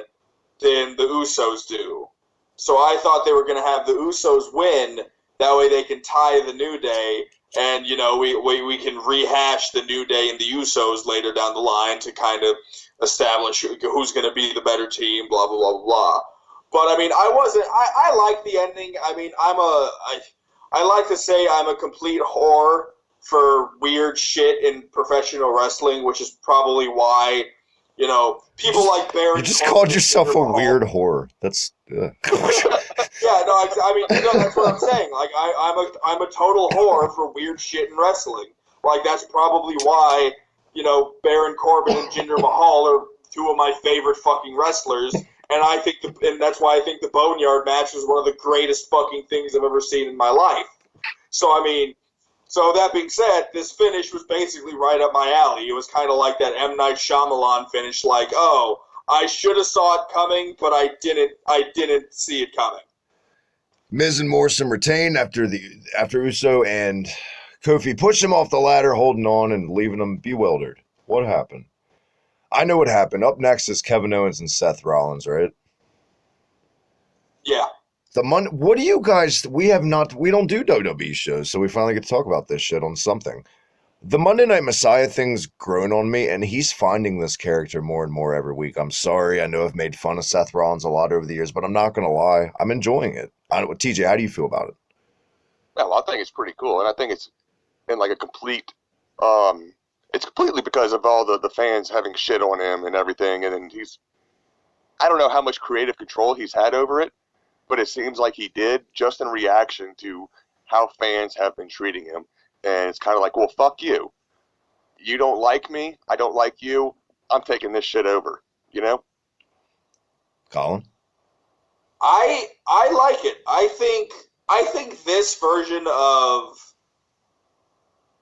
than the Usos do. So I thought they were going to have the Usos win. That way they can tie the New Day, and we can rehash the New Day and the Usos later down the line to kind of establish who's going to be the better team. Blah blah blah blah. But I mean, I like the ending. I mean, I like to say I'm a complete whore for weird shit in professional wrestling, which is probably why, people like Baron.
You just called yourself a weird whore. That's.
Yeah, no, I mean, that's what I'm saying. Like, I'm a total whore for weird shit in wrestling. Like, that's probably why, Baron Corbin and Jinder Mahal are two of my favorite fucking wrestlers. And that's why I think the Boneyard match was one of the greatest fucking things I've ever seen in my life. So, I mean, that being said, this finish was basically right up my alley. It was kind of like that M. Night Shyamalan finish, like, oh, I should have saw it coming, but I didn't see it coming.
Miz and Morrison retain after Uso and Kofi push him off the ladder, holding on and leaving him bewildered. What happened? I know what happened. Up next is Kevin Owens and Seth Rollins, right?
Yeah.
What do you guys? We don't do WWE shows, so we finally get to talk about this shit on something. The Monday Night Messiah thing's grown on me, and he's finding this character more and more every week. I'm sorry. I know I've made fun of Seth Rollins a lot over the years, but I'm not going to lie. I'm enjoying it. TJ, how do you feel about it?
Well, I think it's pretty cool, and I think it's in like a complete it's completely because of all the fans having shit on him and everything, and then I don't know how much creative control he's had over it, but it seems like he did just in reaction to how fans have been treating him. And it's kind of like, well, fuck you. You don't like me. I don't like you. I'm taking this shit over,
Colin?
I like it. I think this version of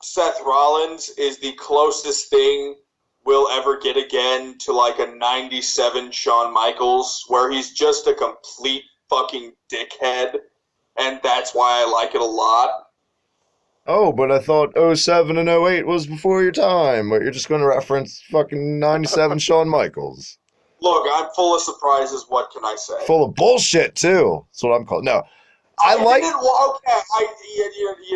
Seth Rollins is the closest thing we'll ever get again to like a 97 Shawn Michaels, where he's just a complete fucking dickhead, and that's why I like it a lot.
Oh, but I thought 07 and 08 was before your time, but you're just going to reference fucking 97 Shawn Michaels.
Look, I'm full of surprises, what can I say?
Full of bullshit, too. That's what I'm called. No.
You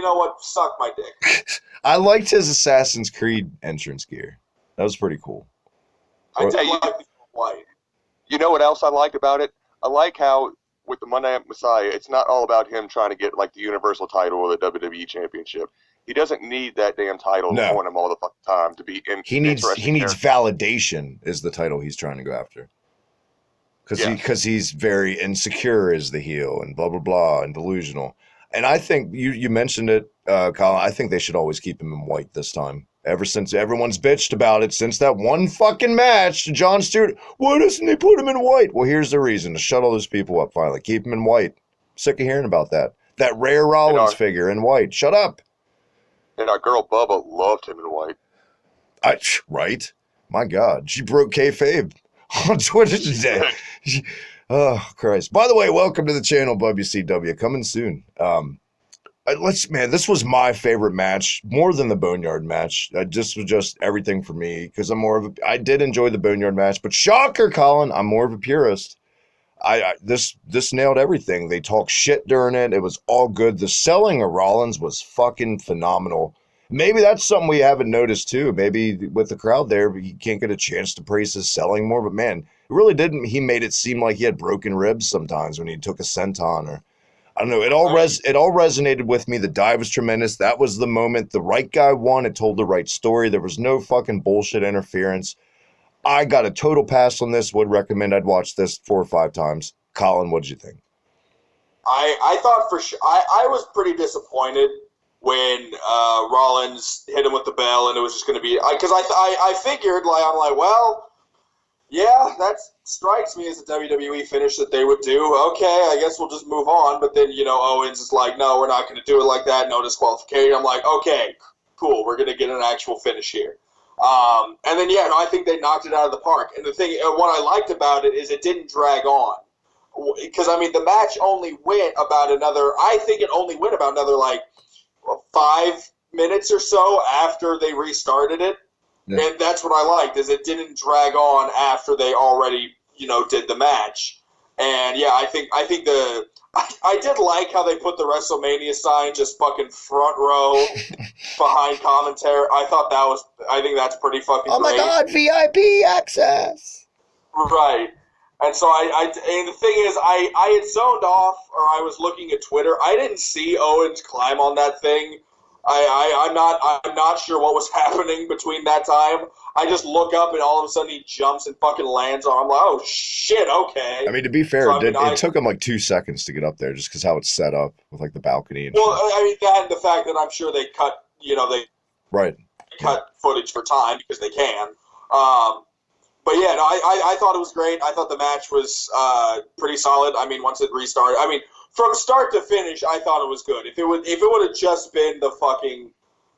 know what? Suck my dick.
I liked his Assassin's Creed entrance gear. That was pretty cool.
I did like the white.
You know what else I liked about it? I like how with the Monday Night Messiah, it's not all about him trying to get like the Universal title or the WWE Championship. He doesn't need that damn title
No.
on him all the fucking time to be
He needs
interesting.
validation is the title he's trying to go after. Because he's very insecure as the heel and blah blah blah and delusional. And I think you mentioned it, Colin. I think they should always keep him in white this time. Ever since everyone's bitched about it since that one fucking match to Jon Stewart, why doesn't they put him in white? Well, here's the reason: to shut all those people up. Finally, keep him in white. Sick of hearing about that. That rare Rollins figure in white. Shut up.
And our girl Bubba loved him in white.
Right? My God, she broke kayfabe on Twitter today. Oh Christ! By the way, welcome to the channel, WCW. Coming soon. This was my favorite match, more than the Boneyard match. This was just everything for me because I did enjoy the Boneyard match, but shocker, Colin, I'm more of a purist. This nailed everything. They talked shit during it. It was all good. The selling of Rollins was fucking phenomenal. Maybe that's something we haven't noticed too. Maybe with the crowd there, he can't get a chance to praise his selling more. But man, it really didn't. He made it seem like he had broken ribs sometimes when he took a senton or. I don't know. It all resonated with me. The dive was tremendous. That was the moment. The right guy won. It told the right story. There was no fucking bullshit interference. I got a total pass on this. Would recommend I'd watch this 4 or 5 times. Colin, what did you think?
I thought for sure. I was pretty disappointed when Rollins hit him with the bell, and it was just going to be because I figured I'm like, well. Yeah, that strikes me as a WWE finish that they would do. Okay, I guess we'll just move on. But then, Owens is like, no, we're not going to do it like that. No disqualification. I'm like, okay, cool. We're going to get an actual finish here. And then, I think they knocked it out of the park. And the thing, what I liked about it is it didn't drag on. Because, the match only went about I think it only went about another, 5 minutes or so after they restarted it. Yeah. And that's what I liked, is it didn't drag on after they already, did the match. And yeah, I think I did like how they put the WrestleMania sign just fucking front row behind commentary. I think that's pretty fucking great.
Oh my God, VIP access.
Right. And so and the thing is, I had zoned off, or I was looking at Twitter. I didn't see Owens climb on that thing. I'm not sure what was happening between that time. I just look up and all of a sudden he jumps and fucking lands on. I'm like, oh shit, okay.
To be fair, it took him 2 seconds to get up there, just because how it's set up with the balcony and shit.
That and the fact that I'm sure they cut, cut footage for time because they can. But yeah, no, I thought it was great. I thought the match was pretty solid. Once it restarted, from start to finish, I thought it was good. If it would have just been the fucking,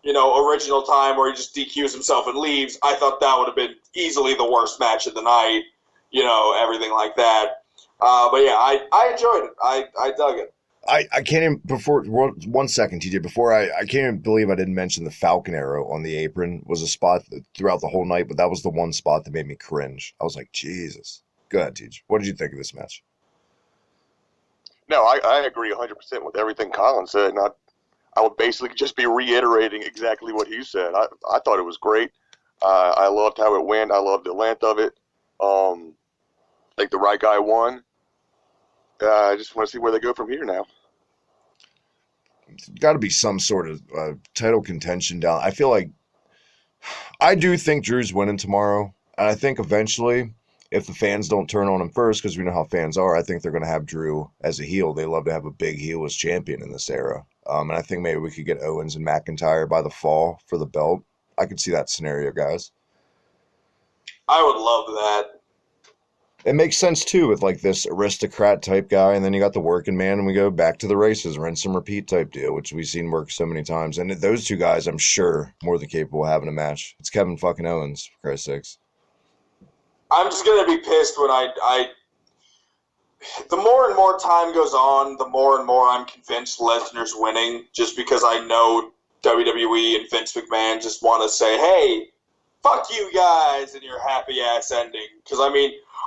original time where he just DQs himself and leaves, I thought that would have been easily the worst match of the night. Everything like that. But yeah, I enjoyed it. I dug it.
I can't even, before, 1 second, TJ, before I can't even believe I didn't mention the Falcon Arrow on the apron was a spot throughout the whole night, but that was the one spot that made me cringe. I was like, Jesus. Go ahead, TJ. What did you think of this match?
No, I agree 100% with everything Colin said, and I would basically just be reiterating exactly what he said. I thought it was great. I loved how it went. I loved the length of it. I think the right guy won. I just want to see where they go from here now.
Got to be some sort of title contention down. I do think Drew's winning tomorrow, and I think eventually, if the fans don't turn on him first, because we know how fans are, I think they're going to have Drew as a heel. They love to have a big heel as champion in this era. And I think maybe we could get Owens and McIntyre by the fall for the belt. I could see that scenario, guys.
I would love that.
It makes sense, too, with this aristocrat type guy, and then you got the working man, and we go back to the races, rinse and repeat type deal, which we've seen work so many times. And those two guys, I'm sure, more than capable of having a match. It's Kevin fucking Owens, for Christ's sakes.
I'm just going to be pissed when the more and more time goes on, the more and more I'm convinced Lesnar's winning, just because I know WWE and Vince McMahon just want to say, hey, fuck you guys and your happy ass ending. Because,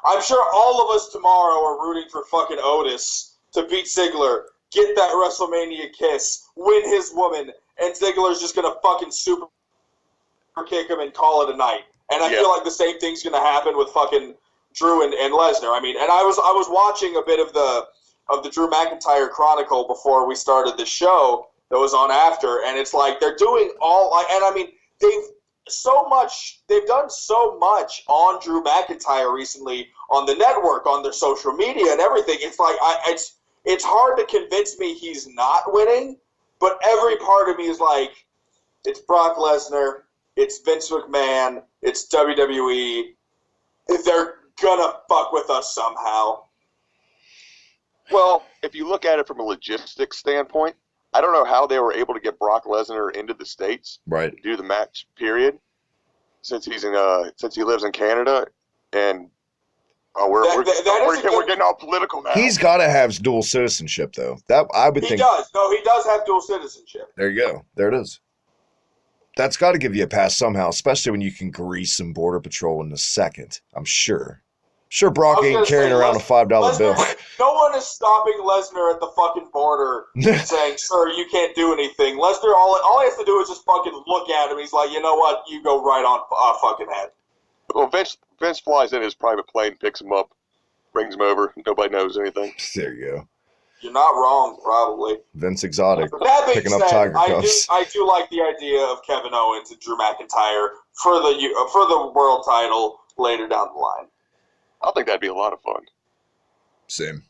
I'm sure all of us tomorrow are rooting for fucking Otis to beat Ziggler, get that WrestleMania kiss, win his woman, and Ziggler's just going to fucking super kick him and call it a night. And I feel like the same thing's going to happen with fucking Drew and Lesnar. I mean, and I was watching a bit of the Drew McIntyre Chronicle before we started the show that was on after, and it's like they're doing and I mean, they've done so much on Drew McIntyre recently on the network, on their social media and everything. It's like it's hard to convince me he's not winning, but every part of me is like, it's Brock Lesnar, it's Vince McMahon, it's WWE. They're gonna fuck with us somehow.
Well, if you look at it from a logistics standpoint, I don't know how they were able to get Brock Lesnar into the States
right
to do the match, period, since he lives in Canada, and we're getting all political now.
He's got to have dual citizenship, though. That I would think.
He does. No, he does have dual citizenship.
There you go. There it is. That's got to give you a pass somehow, especially when you can grease some border patrol in a second. I'm sure. Sure, Brock ain't carrying around a $5 bill.
No one is stopping Lesnar at the fucking border saying, "Sir, you can't do anything." Lesnar, all he has to do is just fucking look at him. He's like, you know what? You go right on fucking head.
Well, Vince flies in his private plane, picks him up, brings him over. Nobody knows anything.
There you go.
You're not wrong, probably.
Vince Exotic
that being
picking
said,
up tiger cuffs.
I do like the idea of Kevin Owens and Drew McIntyre for the world title later down the line.
I think that'd be a lot of fun.
Same.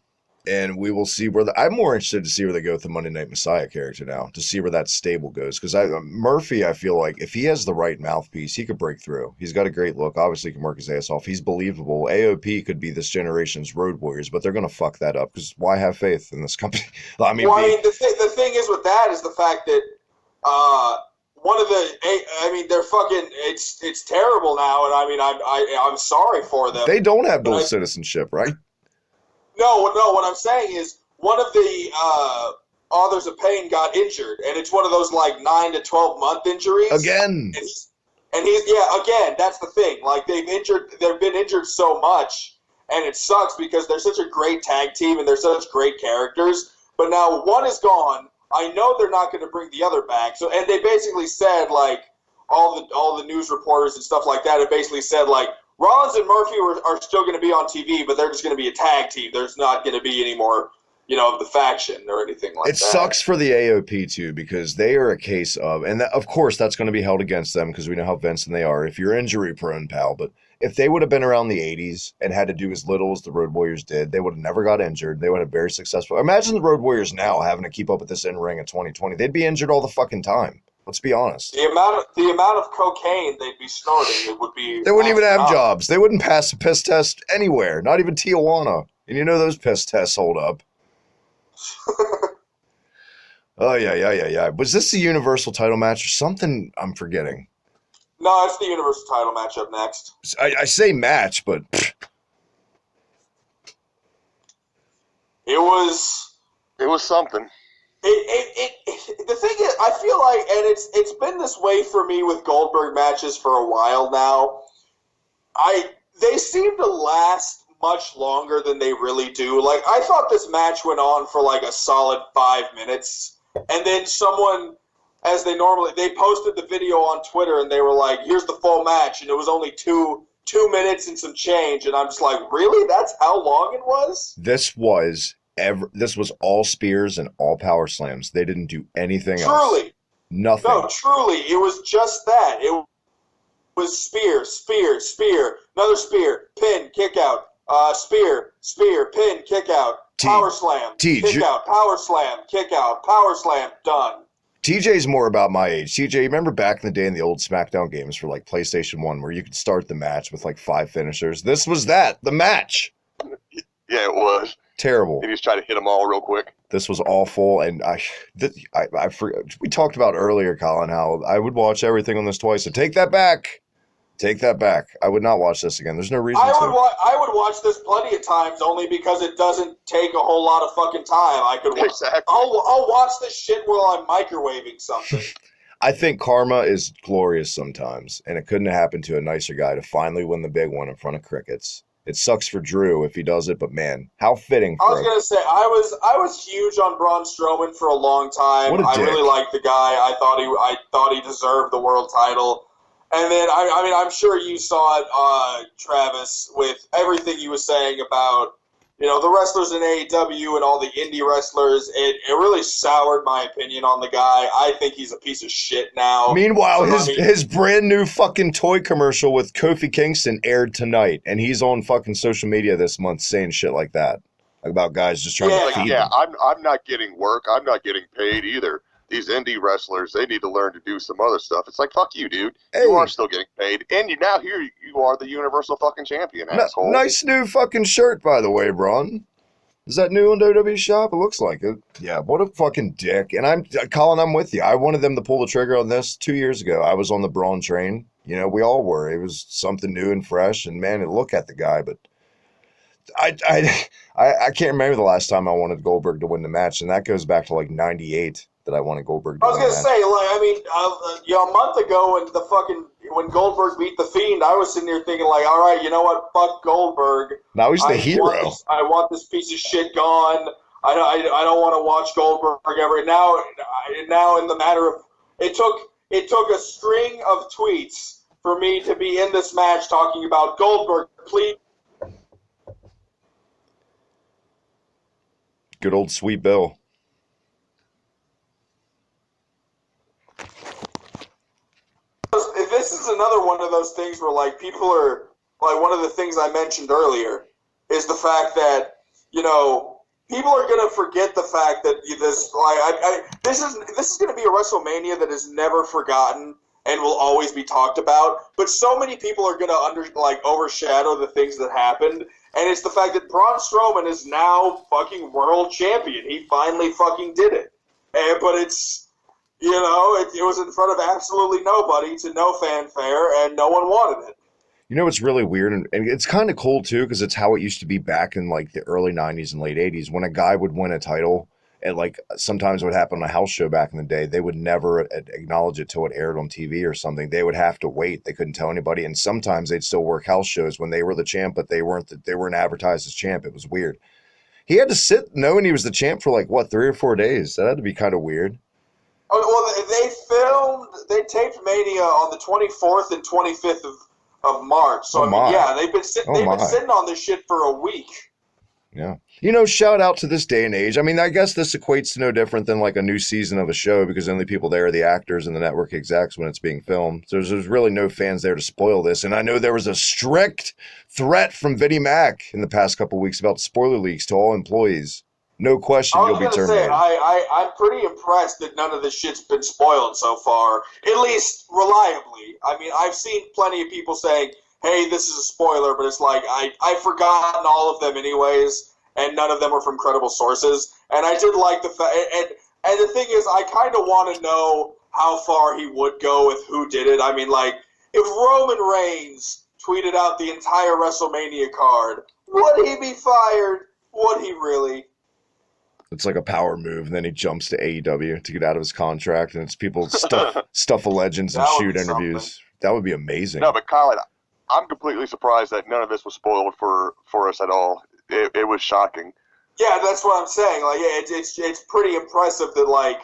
And we will see I'm more interested to see where they go with the Monday Night Messiah character now, to see where that stable goes. Because Murphy, I feel like if he has the right mouthpiece, he could break through. He's got a great look. Obviously, he can work his ass off. He's believable. AOP could be this generation's Road Warriors, but they're going to fuck that up because why have faith in this company?
The thing is with that is the fact that they're fucking. It's terrible now, and I mean, I'm sorry for them.
They don't have dual citizenship, right?
No. What I'm saying is one of the authors of pain got injured, and it's one of those like 9 to 12 month injuries.
Again.
And he's again. That's the thing. Like they've been injured so much, and it sucks because they're such a great tag team and they're such great characters. But now one is gone. I know they're not going to bring the other back. So, and they basically said like all the news reporters and stuff like that have basically said like Rollins and Murphy are still going to be on TV, but they're just going to be a tag team. There's not going to be any more, of the faction or anything like that.
It sucks for the AOP too because they are a case of, and of course that's going to be held against them because we know how Vincent they are. If you're injury prone, pal, but if they would have been around the 80s and had to do as little as the Road Warriors did, they would have never got injured. They would have very successful. Imagine the Road Warriors now having to keep up with this in-ring in 2020. They'd be injured all the fucking time. Let's be honest.
The amount of cocaine they'd be snorting, it would be.
They wouldn't even have jobs. They wouldn't pass a piss test anywhere, not even Tijuana. And those piss tests hold up. Oh, yeah. Was this the Universal title match or something I'm forgetting?
No, it's the Universal title match up next.
I say match, but...
It was
something.
The thing is, I feel like, and it's been this way for me with Goldberg matches for a while now. They seem to last much longer than they really do. Like, I thought this match went on for like a solid 5 minutes, and then someone, as they posted the video on Twitter, and they were like, "Here's the full match," and it was only two minutes and some change, and I'm just like, really? That's how long it was?
This was all spears and all power slams. They didn't do anything else.
Truly.
Nothing.
No, truly. It was just that. It was spear, another spear, pin, kick out, spear, pin, kick out, power slam, kick out, power slam, kick out, power slam, done.
TJ's more about my age. TJ, remember back in the day in the old SmackDown games for like PlayStation 1 where you could start the match with like 5 finishers? This was the match.
Yeah, it was.
Terrible.
He just tried to hit them all real quick.
This was awful, and we talked about earlier, Colin, how I would watch everything on this twice. So take that back. Take that back. I would not watch this again. There's no reason to.
I would watch this plenty of times only because it doesn't take a whole lot of fucking time. I could.
Exactly.
I'll watch this shit while I'm microwaving something.
I think karma is glorious sometimes, and it couldn't have happened to a nicer guy to finally win the big one in front of crickets. It sucks for Drew if he does it, but man, how fitting.
I was gonna say I was huge on Braun Strowman for a long time.
What a dick.
I really liked the guy. I thought he deserved the world title. And then, I mean, I'm sure you saw it, Travis, with everything he was saying about, the wrestlers in AEW and all the indie wrestlers. It really soured my opinion on the guy. I think he's a piece of shit now.
Meanwhile, his brand new fucking toy commercial with Kofi Kingston aired tonight, and he's on fucking social media this month saying shit like that about guys just trying to feed them.
I'm not getting work. I'm not getting paid either. These indie wrestlers, they need to learn to do some other stuff. It's like, fuck you, dude.
Hey.
You are still getting paid. And now here you are the Universal fucking champion, asshole.
Nice new fucking shirt, by the way, Braun. Is that new on WWE Shop? It looks like it. Yeah, what a fucking dick. And Colin, I'm with you. I wanted them to pull the trigger on this 2 years ago. I was on the Braun train. We all were. It was something new and fresh. And man, look at the guy. But I can't remember the last time I wanted Goldberg to win the match. And that goes back to like 98. That I wanted Goldberg to win.
I was gonna say, a month ago when Goldberg beat the Fiend, I was sitting here thinking like, all right, you know what, fuck Goldberg.
Now he's the hero.
I want this piece of shit gone. I don't want to watch Goldberg ever. Now in the matter of it took a string of tweets for me to be in this match talking about Goldberg, please.
Good old Sweet Bill.
This is another one of those things where like people are like, one of the things I mentioned earlier is the fact that people are gonna forget the fact that this is gonna be a WrestleMania that is never forgotten and will always be talked about. But so many people are gonna overshadow the things that happened, and it's the fact that Braun Strowman is now fucking world champion. He finally fucking did it, but it's. It was in front of absolutely nobody to no fanfare, and no one wanted it.
It's really weird, and it's kind of cool, too, because it's how it used to be back in, like, the early 90s and late 80s. When a guy would win a title, and, like, sometimes it would happen on a house show back in the day, they would never acknowledge it till it aired on TV or something. They would have to wait. They couldn't tell anybody, and sometimes they'd still work house shows when they were the champ, but they weren't advertised as champ. It was weird. He had to sit knowing he was the champ for, 3 or 4 days. That had to be kind of weird.
Well, they taped Mania on the 24th and 25th of March. So, they've been sitting on this shit for a week.
Yeah. Shout out to this day and age. I mean, I guess this equates to no different than like a new season of a show because the only people there are the actors and the network execs when it's being filmed. So there's really no fans there to spoil this. And I know there was a strict threat from Vinnie Mac in the past couple of weeks about spoiler leaks to all employees. No question you'll be terminated.
I'm pretty impressed that none of this shit's been spoiled so far, at least reliably. I mean, I've seen plenty of people saying, hey, this is a spoiler, but it's like, I've forgotten all of them anyways, and none of them are from credible sources. And I did like the fact, and the thing is, I kind of want to know how far he would go with who did it. I mean, like, if Roman Reigns tweeted out the entire WrestleMania card, would he be fired? Would he really?
It's like a power move, and then he jumps to AEW to get out of his contract, and it's people stuff of legends and shoot interviews. Something. That would be amazing.
No, but Colin, I'm completely surprised that none of this was spoiled for us at all. It was shocking.
Yeah, that's what I'm saying. Like, it's pretty impressive that like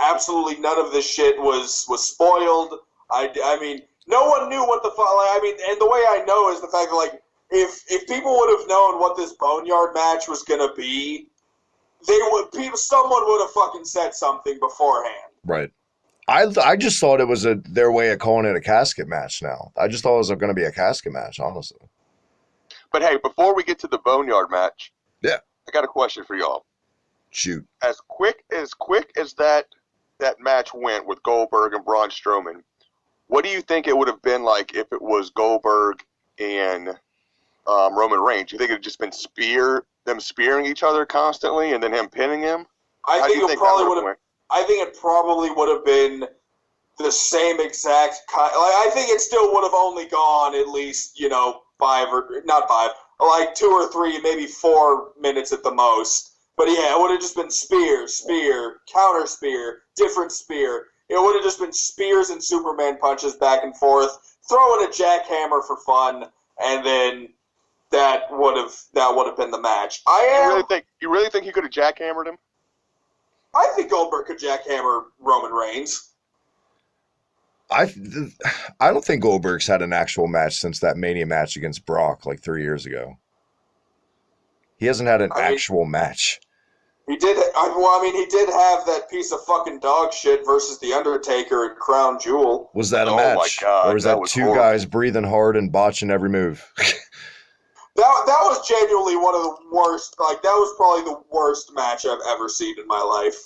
absolutely none of this shit was spoiled. I mean, no one knew what the fuck. I mean, and the way I know is the fact that like if people would have known what this Boneyard match was gonna be. Someone would have fucking said something beforehand.
Right. I just thought it was their way of calling it a casket match now. I just thought it was going to be a casket match, honestly.
But hey, before we get to the Boneyard match,
yeah,
I got a question for y'all.
Shoot.
As quick as that match went with Goldberg and Braun Strowman, what do you think it would have been like if it was Goldberg and Roman Reigns? Do you think it would have just been them spearing each other constantly and then him pinning him?
I think it probably would have been the same exact kind. Like, I think it still would have only gone at least 5 or not 5, like 2 or 3, maybe 4 minutes at the most. But yeah, it would have just been spear, counter spear, different spear. It would have just been spears and Superman punches back and forth, throw in a jackhammer for fun, and then. That would have been the match.
You really think he could have jackhammered him?
I think Goldberg could jackhammer Roman Reigns.
I don't think Goldberg's had an actual match since that Mania match against Brock like 3 years ago. He hasn't had an
I mean,
actual match.
he did. He did have that piece of fucking dog shit versus the Undertaker at Crown Jewel.
Was that a
Oh
match?
my God,
or was that
that was
two
horrible.
guys breathing hard and botching every move?
That was genuinely one of the worst. Like, that was probably the worst match I've ever seen in my life.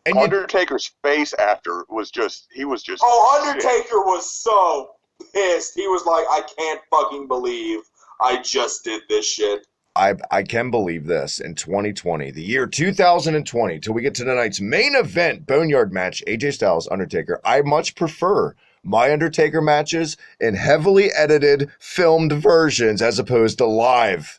And
Undertaker's face after was just, he was just.
Oh, Undertaker was so pissed. He was like, I can't fucking believe I just did this shit.
I can believe this. In 2020, the year 2020, till we get to tonight's main event, Boneyard match, AJ Styles, Undertaker, I much prefer my Undertaker matches in heavily edited, filmed versions as opposed to live.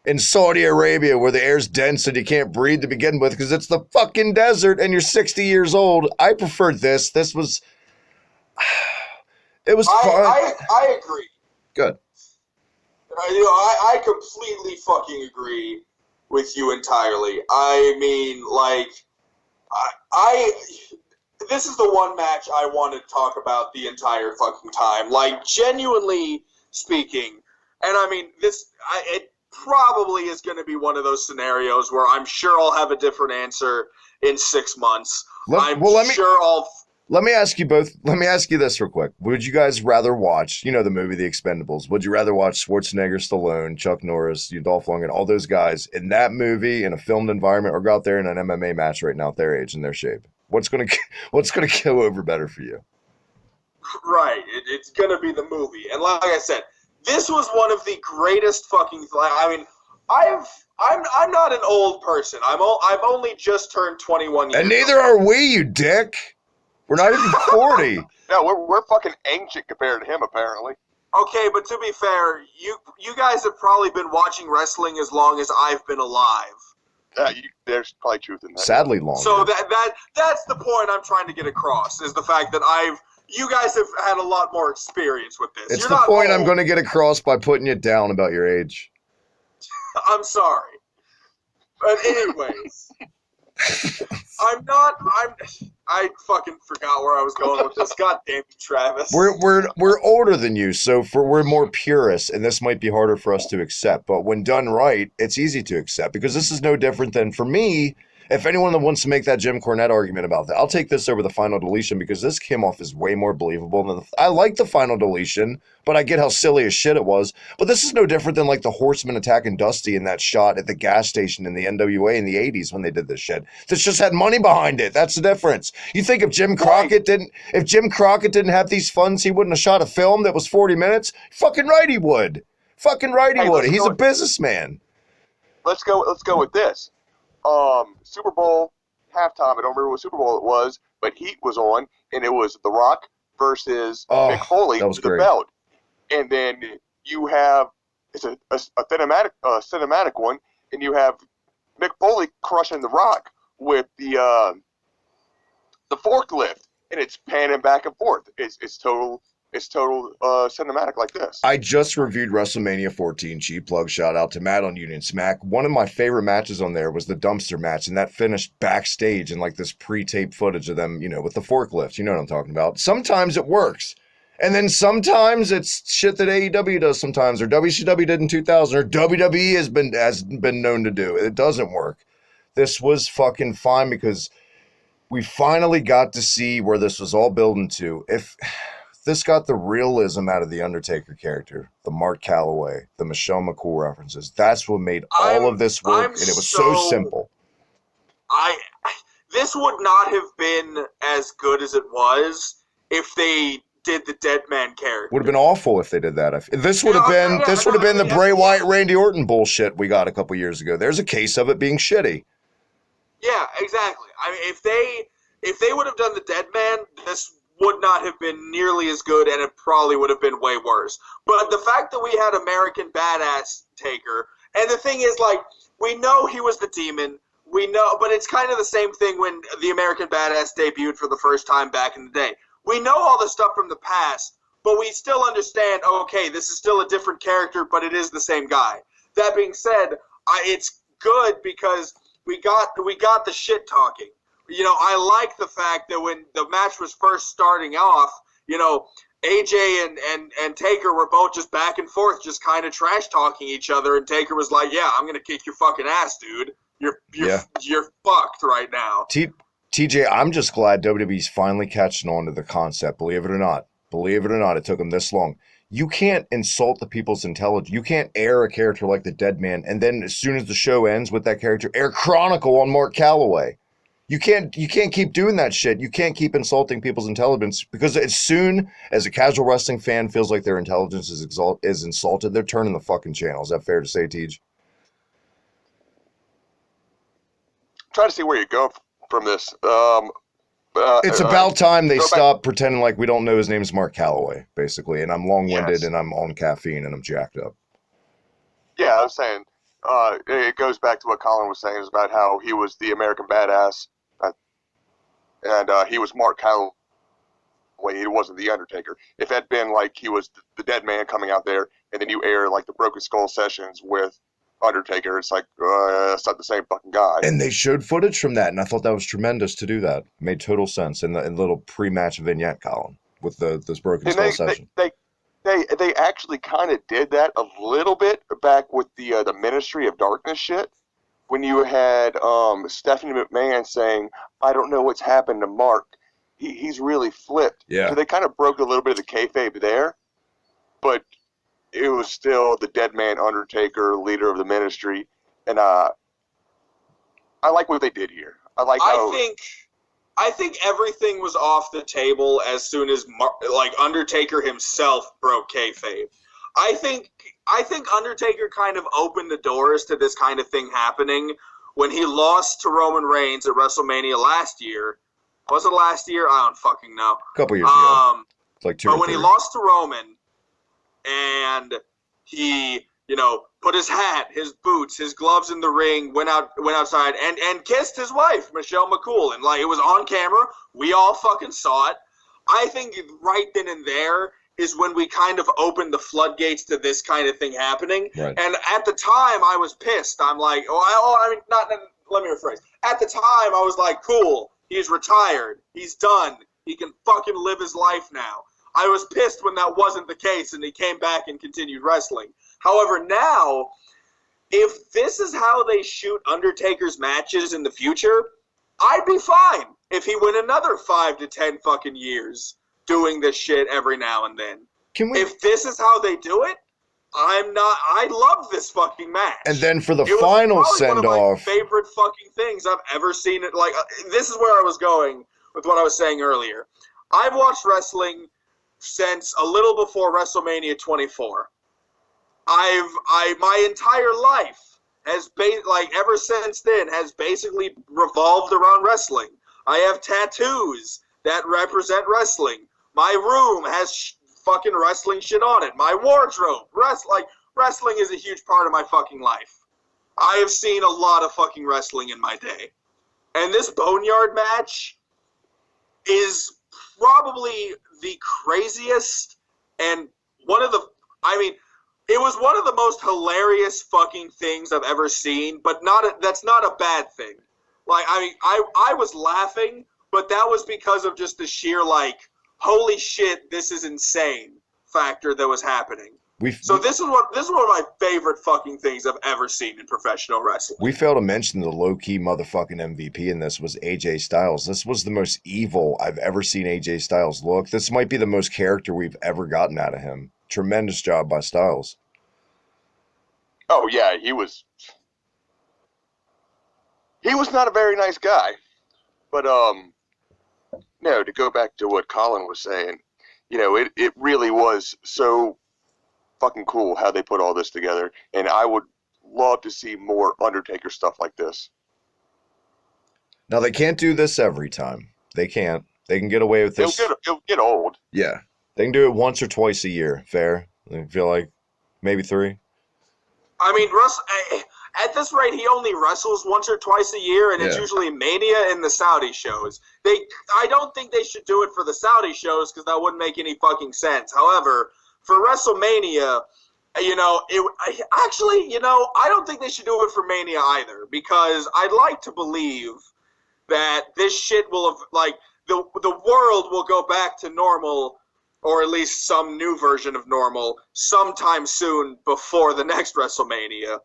In Saudi Arabia, where the air's dense and you can't breathe to begin with because it's the fucking desert and you're 60 years old, I preferred this. This was... It was fun.
I agree.
Good.
I completely fucking agree with you entirely. I mean, like, this is the one match I want to talk about the entire fucking time. Like, genuinely speaking, and I mean, it probably is going to be one of those scenarios where I'm sure I'll have a different answer in 6 months.
Let me ask you both. Let me ask you this real quick. Would you guys rather watch, the movie The Expendables? Would you rather watch Schwarzenegger, Stallone, Chuck Norris, Dolph Lundgren, all those guys in that movie in a filmed environment, or go out there in an MMA match right now at their age and their shape? What's gonna go over better for you?
Right, it's gonna be the movie, and like I said, this was one of the greatest fucking. I mean, I'm not an old person. I've only just turned 21 years.
And neither are we, you dick. We're not even 40.
No, we're fucking ancient compared to him, apparently.
Okay, but to be fair, you guys have probably been watching wrestling as long as I've been alive.
There's probably truth in that.
Sadly, longer.
So that's the point I'm trying to get across, is the fact that you guys have had a lot more experience with this.
It's the point I'm going to get across by putting you down about your age.
I'm sorry. But anyways, I fucking forgot where I was going with this. God damn you, Travis.
We're older than you, so we're more purists, and this might be harder for us to accept. But when done right, it's easy to accept, because this is no different than, for me, if anyone that wants to make that Jim Cornette argument about that, I'll take this over the Final Deletion, because this came off as way more believable than I like the Final Deletion, but I get how silly as shit it was. But this is no different than like the Horsemen attacking Dusty in that shot at the gas station in the NWA in the 80s when they did this shit. This just had money behind it. That's the difference. You think if Jim Crockett didn't have these funds, he wouldn't have shot a film that was 40 minutes? Fucking right he would. Fucking right he would. He's a businessman.
Let's go with this. Super Bowl halftime. I don't remember what Super Bowl it was, but Heat was on, and it was The Rock versus Mick Foley for the belt. And then you have a cinematic one, and you have Mick Foley crushing The Rock with the forklift, and it's panning back and forth. It's total cinematic like this.
I just reviewed WrestleMania 14. Cheap plug, shout out to Matt on Union Smack. One of my favorite matches on there was the dumpster match, and that finished backstage in like this pre-tape footage of them, with the forklift. You know what I'm talking about. Sometimes it works, and then sometimes it's shit that AEW does sometimes, or WCW did in 2000, or WWE has been known to do. It doesn't work. This was fucking fine because we finally got to see where this was all building to. If this got the realism out of the Undertaker character, the Mark Calloway, the Michelle McCool references. That's what made all of this work, and it was so simple.
This would not have been as good as it was if they did the Dead Man character.
Would have been awful if they did that. This would have been the Bray Wyatt, Randy Orton bullshit we got a couple years ago. There's a case of it being shitty.
Yeah, exactly. I mean, if they would have done the Dead Man, this would not have been nearly as good, and it probably would have been way worse. But the fact that we had American Badass Taker, and the thing is, like, we know he was the Demon, we know, but it's kind of the same thing when the American Badass debuted for the first time back in the day. We know all the stuff from the past, but we still understand, okay, this is still a different character, but it is the same guy. That being said, it's good because we got the shit talking. I like the fact that when the match was first starting off, AJ and Taker were both just back and forth, just kind of trash talking each other, and Taker was like, "Yeah, I'm gonna kick your fucking ass, dude. You're fucked right now."
TJ, I'm just glad WWE's finally catching on to the concept. Believe it or not, it took them this long. You can't insult the people's intelligence. You can't air a character like the Dead Man, and then as soon as the show ends with that character, air Chronicle on Mark Calloway. You can't keep doing that shit. You can't keep insulting people's intelligence, because as soon as a casual wrestling fan feels like their intelligence is insulted, they're turning the fucking channel. Is that fair to say, Tej?
Try to see where you go from this.
It's about time they stop pretending like we don't know his name is Mark Calloway, basically. And I'm long-winded, and I'm on caffeine, and I'm jacked up.
Yeah, I was saying, it goes back to what Colin was saying, is about how he was the American badass, and he was Mark Calloway. He wasn't the Undertaker. If it had been like he was the Dead Man coming out there, and then you air like the Broken Skull sessions with Undertaker, it's like, it's not the same fucking guy.
And they showed footage from that, and I thought that was tremendous to do that. Made total sense in the little pre-match vignette, Colin, with this Broken Skull session.
They actually kind of did that a little bit back with the Ministry of Darkness shit, when you had Stephanie McMahon saying, "I don't know what's happened to Mark. He's really flipped."
Yeah.
So they kind of broke a little bit of the kayfabe there, but it was still the Dead Man Undertaker, leader of the Ministry, and I like what they did here.
I think everything was off the table as soon as Undertaker himself broke kayfabe. I think Undertaker kind of opened the doors to this kind of thing happening when he lost to Roman Reigns at WrestleMania last year. Was it last year? I don't fucking know.
A couple years ago. It's like 2 or 3.
But when he lost to Roman, and he, put his hat, his boots, his gloves in the ring, went outside and kissed his wife, Michelle McCool, and it was on camera. We all fucking saw it. I think right then and there is when we kind of opened the floodgates to this kind of thing happening.
Right.
And at the time, I was pissed. I'm like, let me rephrase. At the time, I was like, cool, he's retired, he's done, he can fucking live his life now. I was pissed when that wasn't the case and he came back and continued wrestling. However, now, if this is how they shoot Undertaker's matches in the future, I'd be fine if he went another 5 to 10 fucking years doing this shit every now and then. If this is how they do it, I love this fucking match.
And then for the final send-off,
one of my favorite fucking things I've ever seen. This is where I was going with what I was saying earlier. I've watched wrestling since a little before WrestleMania 24. My entire life has ever since then has basically revolved around wrestling. I have tattoos that represent wrestling. My room has fucking wrestling shit on it. My wardrobe, wrestling is a huge part of my fucking life. I have seen a lot of fucking wrestling in my day. And this Boneyard match is probably the craziest and it was one of the most hilarious fucking things I've ever seen, but that's not a bad thing. I was laughing, but that was because of just the sheer holy shit, this is insane factor that was happening. This is one of my favorite fucking things I've ever seen in professional wrestling.
We failed to mention the low-key motherfucking MVP in this was AJ Styles. This was the most evil I've ever seen AJ Styles look. This might be the most character we've ever gotten out of him. Tremendous job by Styles.
Oh yeah, he was not a very nice guy. But to go back to what Colin was saying, it really was so fucking cool how they put all this together, and I would love to see more Undertaker stuff like this.
Now they can't do this every time. They can't. They can get away with this.
It'll get old.
Yeah, they can do it once or twice a year. Fair. I feel like maybe 3.
I mean, at this rate, he only wrestles once or twice a year, and it's usually Mania and the Saudi shows. I don't think they should do it for the Saudi shows because that wouldn't make any fucking sense. However, for WrestleMania, I don't think they should do it for Mania either, because I'd like to believe that this shit will have, the world will go back to normal or at least some new version of normal, sometime soon before the next WrestleMania.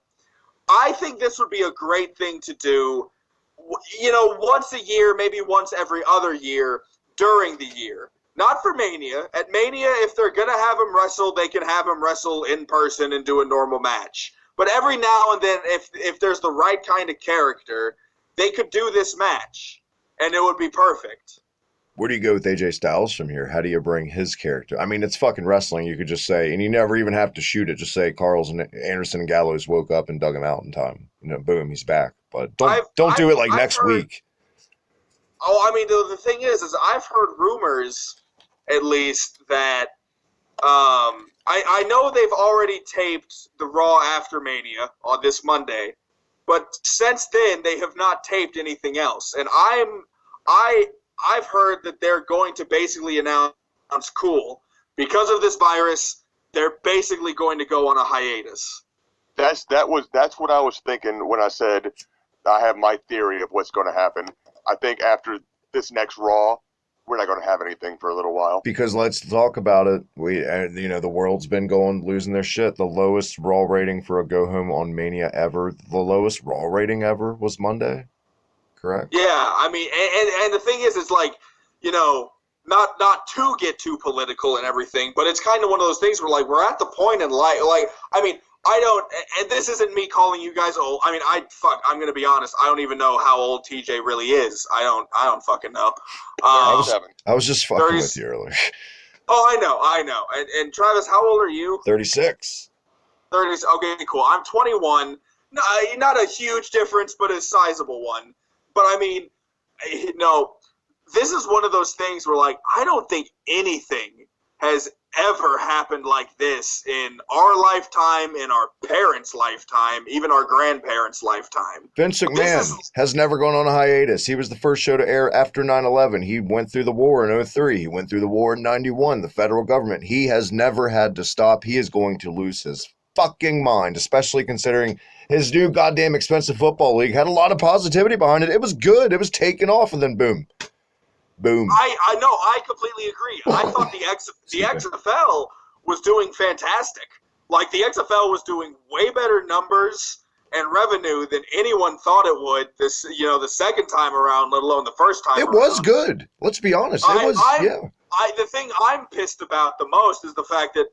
I think this would be a great thing to do, once a year, maybe once every other year during the year. Not for Mania. At Mania, if they're going to have him wrestle, they can have him wrestle in person and do a normal match. But every now and then, if there's the right kind of character, they could do this match, and it would be perfect.
Where do you go with AJ Styles from here? How do you bring his character? I mean, it's fucking wrestling. You could just say, and you never even have to shoot it. Just say Carl's and Anderson and Gallows woke up and dug him out in time. Boom, he's back. But don't do it like next week.
Oh, I mean, the thing is I've heard rumors, at least, that I know they've already taped the Raw after Mania on this Monday, but since then they have not taped anything else. And I've heard that they're going to basically announce, cool, because of this virus, they're basically going to go on a hiatus.
That's what I was thinking when I said I have my theory of what's going to happen. I think after this next Raw, we're not going to have anything for a little while.
Because let's talk about it. The world's been losing their shit. The lowest Raw rating for a go home on Mania ever. The lowest Raw rating ever was Monday. Correct.
Yeah, I mean, and the thing is, it's like, not to get too political and everything, but it's kind of one of those things where, like, we're at the point in life, like, I mean, I don't, and this isn't me calling you guys old. I mean, I'm going to be honest. I don't even know how old TJ really is. I don't fucking know.
I was just fucking with you earlier.
Oh, I know. And Travis, how old are you?
36.
30. Okay, cool. I'm 21. Not a huge difference, but a sizable one. But I mean, this is one of those things where, like, I don't think anything has ever happened like this in our lifetime, in our parents' lifetime, even our grandparents' lifetime.
Vince McMahon has never gone on a hiatus. He was the first show to air after 9/11. He went through the war in 2003. He went through the war in 91, the federal government. He has never had to stop. He is going to lose his fucking mind, especially considering his new goddamn expensive football league had a lot of positivity behind it. It was good. It was taking off, and then boom. Boom.
I know. I completely agree. I thought the XFL was doing fantastic. Like, the XFL was doing way better numbers and revenue than anyone thought it would. The second time around, let alone the first time.
It was good. Let's be honest.
The thing I'm pissed about the most is the fact that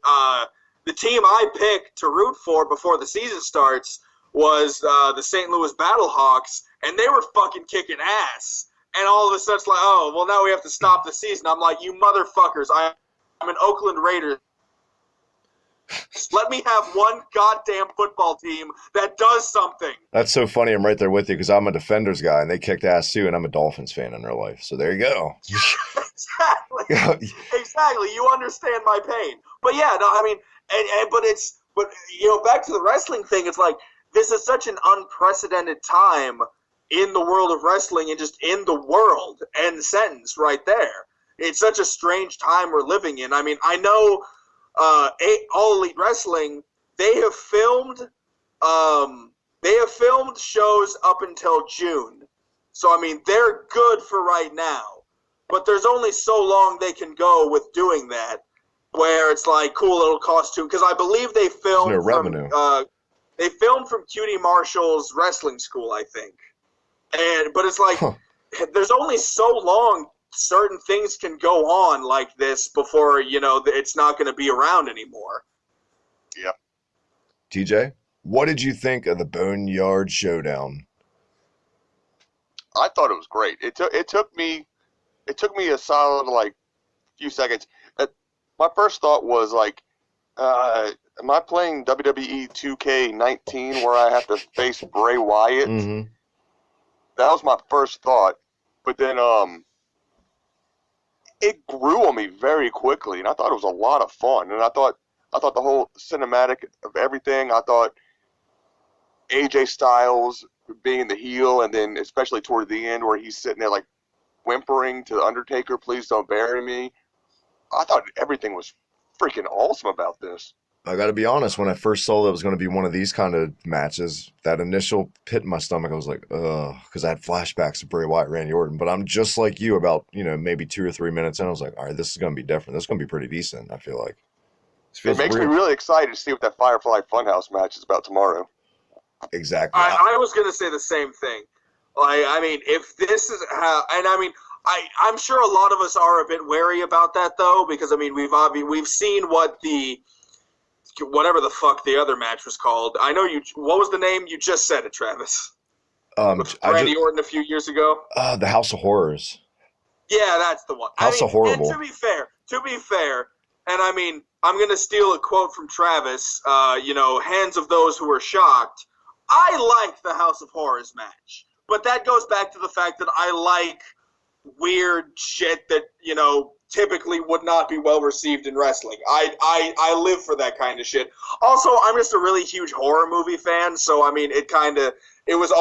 the team I picked to root for before the season starts was the St. Louis Battlehawks, and they were fucking kicking ass. And all of a sudden it's like, oh, well, now we have to stop the season. I'm like, you motherfuckers, I'm an Oakland Raiders. Let me have one goddamn football team that does something.
That's so funny. I'm right there with you because I'm a Defenders guy, and they kicked ass too, and I'm a Dolphins fan in real life. So there you go.
Exactly. You understand my pain. But yeah, no, I mean, but back to the wrestling thing, it's like, this is such an unprecedented time in the world of wrestling and just in the world, end sentence right there. It's such a strange time we're living in. I mean, I know All Elite Wrestling, they have filmed shows up until June. So, I mean, they're good for right now. But there's only so long they can go with doing that, where it's like, cool, it'll cost too. Because I believe they filmed they filmed from QT Marshall's wrestling school, I think. But it's like, there's only so long certain things can go on like this before, it's not going to be around anymore.
Yeah.
TJ, what did you think of the Boneyard Showdown?
I thought it was great. It took me a solid, few seconds. My first thought was, am I playing WWE 2K19 where I have to face Bray Wyatt?
Mm-hmm.
That was my first thought, but then it grew on me very quickly, and I thought it was a lot of fun. And I thought the whole cinematic of everything. I thought AJ Styles being the heel, and then especially toward the end where he's sitting there whimpering to the Undertaker, "Please don't bury me." I thought everything was freaking awesome about this.
I got to be honest. When I first saw that it was going to be one of these kind of matches, that initial pit in my stomach, I was like, ugh, because I had flashbacks of Bray Wyatt, Randy Orton. But I'm just like you about, maybe 2 or 3 minutes in. I was like, all right, this is going to be different. This is going to be pretty decent, I feel like. This
It
feels
makes me
real.
really excited to see what that Firefly Funhouse match is about tomorrow.
Exactly.
I was going to say the same thing. Like, I mean, if this is how, and I mean, I'm sure a lot of us are a bit wary about that though, because I mean, we've seen whatever the fuck the other match was called. I know what was the name? You just said it, Travis. With Randy Orton a few years ago.
The House of Horrors.
Yeah, that's the one.
House of Horrible.
And to be fair, and I mean, I'm going to steal a quote from Travis, hands of those who are shocked. I like the House of Horrors match, but that goes back to the fact that I like weird shit that, typically would not be well received in wrestling. I live for that kind of shit. Also, I'm just a really huge horror movie fan, so I mean, it was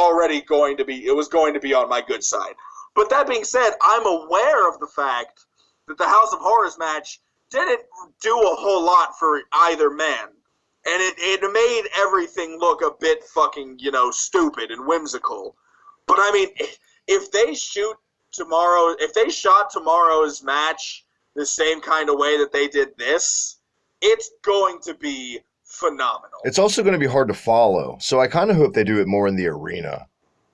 going to be on my good side. But that being said, I'm aware of the fact that the House of Horrors match didn't do a whole lot for either man. And it made everything look a bit fucking, stupid and whimsical. But I mean, if they shot tomorrow's match the same kind of way that they did this, it's going to be phenomenal.
It's also going to be hard to follow. So I kind of hope they do it more in the arena,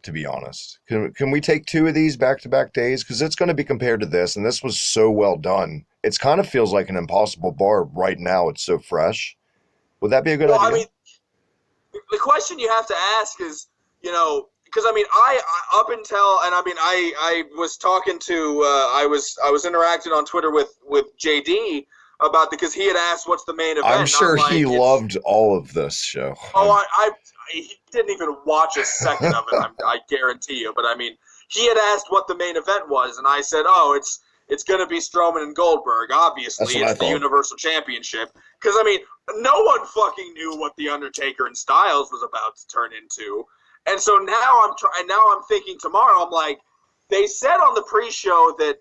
to be honest. Can we take 2 of these back-to-back days? Because it's going to be compared to this, and this was so well done. It kind of feels like an Impossible Bar right now. It's so fresh. Would that be a good idea?
I mean, the question you have to ask is, because I mean, I was talking to, I was interacting on Twitter with JD about because he had asked what's the main event.
I'm sure he loved all of this show.
Oh, he didn't even watch a second of it. I guarantee you. But I mean, he had asked what the main event was, and I said, oh, it's going to be Strowman and Goldberg. Obviously, it's the Universal Championship. Because I mean, no one fucking knew what the Undertaker and Styles was about to turn into. And so now I'm thinking tomorrow. I'm like, they said on the pre-show that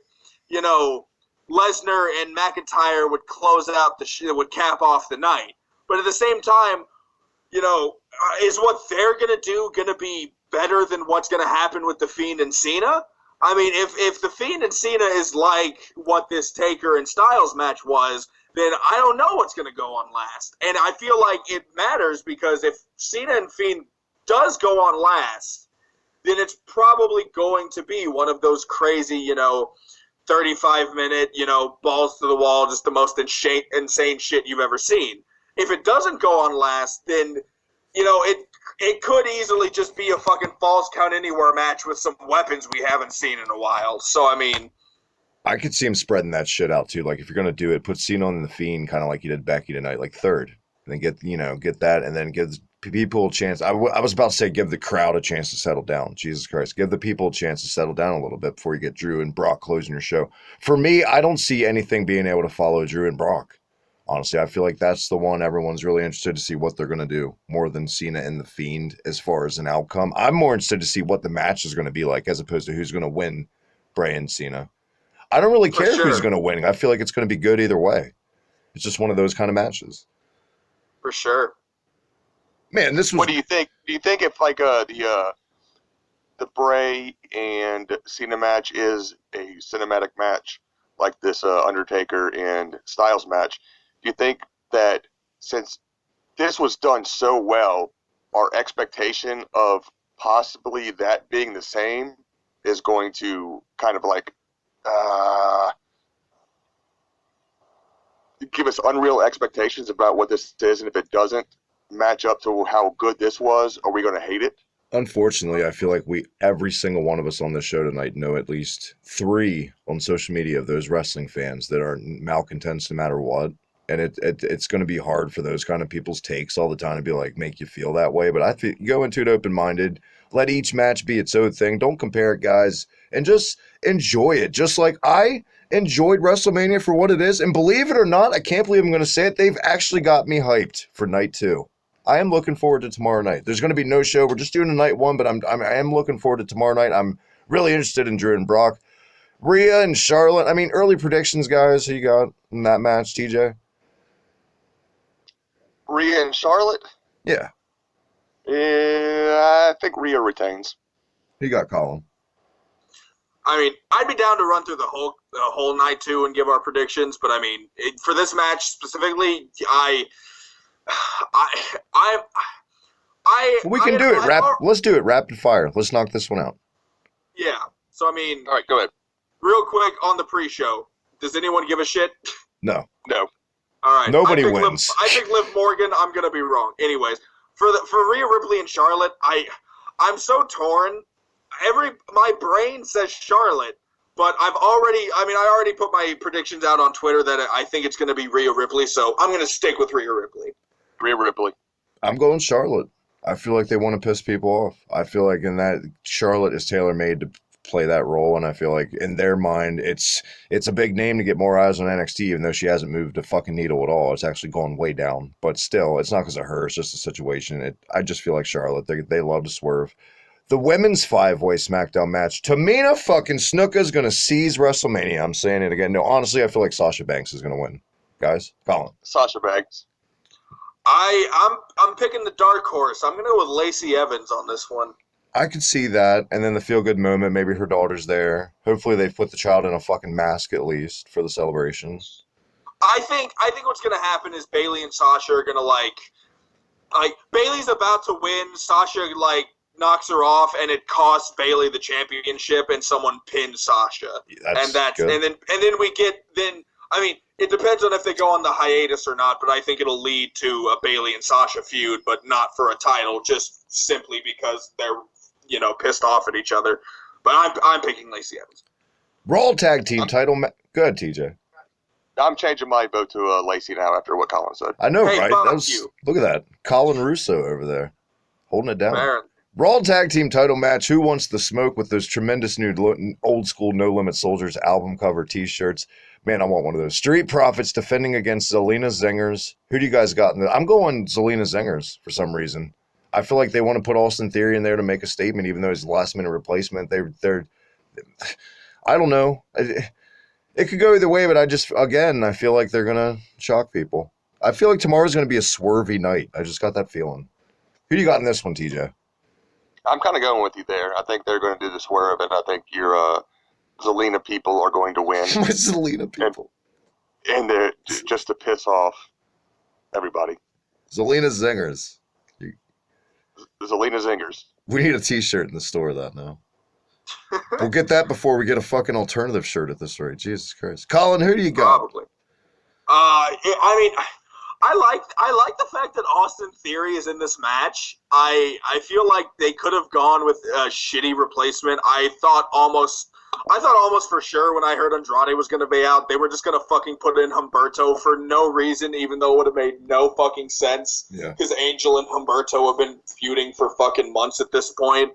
Lesnar and McIntyre would close out would cap off the night. But at the same time, is what they're gonna do gonna be better than what's gonna happen with the Fiend and Cena? I mean, if the Fiend and Cena is like what this Taker and Styles match was, then I don't know what's gonna go on last. And I feel like it matters because if Cena and Fiend does go on last, then it's probably going to be one of those crazy, 35-minute, balls to the wall, just the most insane shit you've ever seen. If it doesn't go on last, then, it could easily just be a fucking Falls Count Anywhere match with some weapons we haven't seen in a while. So, I mean,
I could see him spreading that shit out, too. Like, if you're going to do it, put Cena on the Fiend, kind of like you did Becky tonight, like third. And then get that, and then give people a chance. I was about to say give the crowd a chance to settle down. Jesus Christ. Give the people a chance to settle down a little bit before you get Drew and Brock closing your show. For me, I don't see anything being able to follow Drew and Brock. Honestly, I feel like that's the one everyone's really interested to see what they're going to do more than Cena and The Fiend as far as an outcome. I'm more interested to see what the match is going to be like as opposed to who's going to win Bray and Cena. I don't really care who's going to win. I feel like it's going to be good either way. It's just one of those kind of matches.
For sure.
Man, this was...
What do you think? Do you think if like the Bray and Cena match is a cinematic match like this Undertaker and Styles match, do you think that since this was done so well, our expectation of possibly that being the same is going to kind of like give us unreal expectations about what this is, and if it doesn't match up to how good this was, are we going to hate it?
Unfortunately, I feel like every single one of us on this show tonight know at least 3 on social media of those wrestling fans that are malcontents no matter what. And it's going to be hard for those kind of people's takes all the time to be like, make you feel that way. But I think go into it open-minded, let each match be its own thing. Don't compare it, guys, and just enjoy it. Just like I enjoyed WrestleMania for what it is. And believe it or not, I can't believe I'm going to say it. They've actually got me hyped for night 2. I am looking forward to tomorrow night. There's going to be no show. We're just doing a night 1, but I am looking forward to tomorrow night. I'm really interested in Drew and Brock. Rhea and Charlotte. I mean, early predictions, guys. Who you got in that match, TJ?
Rhea and Charlotte?
Yeah.
Yeah, I think Rhea retains.
Who you got, Colin?
I mean, I'd be down to run through the whole night too and give our predictions, but I mean, for this match specifically,
We can do it. Let's do it rapid fire. Let's knock this one out.
Yeah. So I mean,
All right, go ahead.
real quick on the pre-show, does anyone give a shit?
No.
No.
All right.
Nobody wins.
I pick Liv Morgan. I'm gonna be wrong. Anyways, for Rhea Ripley and Charlotte, I'm so torn. My brain says Charlotte, but I already put my predictions out on Twitter that I think it's gonna be Rhea Ripley, so I'm gonna stick with Rhea Ripley.
Rhea Ripley.
I'm going Charlotte. I feel like they want to piss people off. I feel like in that Charlotte is tailor-made to play that role, and I feel like in their mind it's a big name to get more eyes on NXT, even though she hasn't moved a fucking needle at all. It's actually gone way down, but still, it's not because of her. It's just a situation. I just feel like Charlotte. They love to swerve. The women's 5-way SmackDown match. Tamina fucking Snuka's gonna seize WrestleMania. I'm saying it again. No, honestly, I feel like Sasha Banks is gonna win. Guys, Colin.
Sasha Banks.
I'm picking the dark horse. I'm gonna go with Lacey Evans on this one.
I could see that, and then the feel-good moment, maybe her daughter's there. Hopefully they put the child in a fucking mask at least for the celebration.
I think what's gonna happen is Bayley and Sasha are gonna like Bayley's about to win, Sasha knocks her off, and it costs Bayley the championship, and someone pins Sasha.
That's good.
and then we get it depends on if they go on the hiatus or not, but I think it'll lead to a Bayley and Sasha feud, but not for a title, just simply because they're pissed off at each other. But I'm picking Lacey Evans.
Raw Tag Team title match. Go ahead, TJ.
I'm changing my vote to Lacey now after what Colin said.
I know,
Hey,
right?
fuck you.
Look at that. Colin Russo over there. Holding it down.
Baron.
Raw Tag Team title match. Who wants the smoke with those tremendous new old school No Limit Soldiers album cover t-shirts? Man, I want one of those. Street Profits defending against Zelina Zingers. Who do you guys got? I'm going Zelina Zingers for some reason. I feel like they want to put Austin Theory in there to make a statement, even though he's a last-minute replacement. They're I don't know. It could go either way, but I feel like they're going to shock people. I feel like tomorrow's going to be a swervy night. I just got that feeling. Who do you got in this one, TJ?
I'm kind of going with you there. I think they're going to do the swerve, and I think your Zelina people are going to win.
My Zelina people.
And they're just to piss off everybody.
Zelina Zingers.
Zelina Zingers.
We need a t-shirt in the store that now. We'll get that before we get a fucking alternative shirt at this rate. Jesus Christ. Colin, who do you got?
Probably. I like the fact that Austin Theory is in this match. I feel like they could have gone with a shitty replacement. I thought almost for sure when I heard Andrade was going to be out, they were just going to fucking put in Humberto for no reason, even though it would have made no fucking sense.
Yeah.
Because Angel and Humberto have been feuding for fucking months at this point.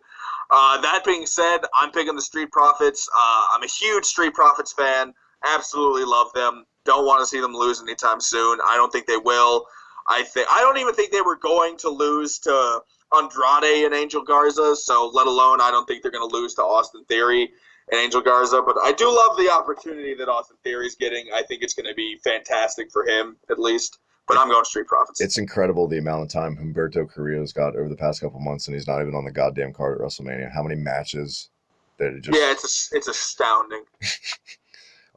That being said, I'm picking the Street Profits. I'm a huge Street Profits fan. Absolutely love them. Don't want to see them lose anytime soon. I don't think they will. I don't even think they were going to lose to Andrade and Angel Garza, so let alone I don't think they're going to lose to Austin Theory and Angel Garza. But I do love the opportunity that Austin Theory's getting. I think it's going to be fantastic for him, at least. But I'm going Street Profits.
It's incredible the amount of time Humberto Carrillo's got over the past couple months, and he's not even on the goddamn card at WrestleMania. How many matches that it just...
Yeah, it's astounding.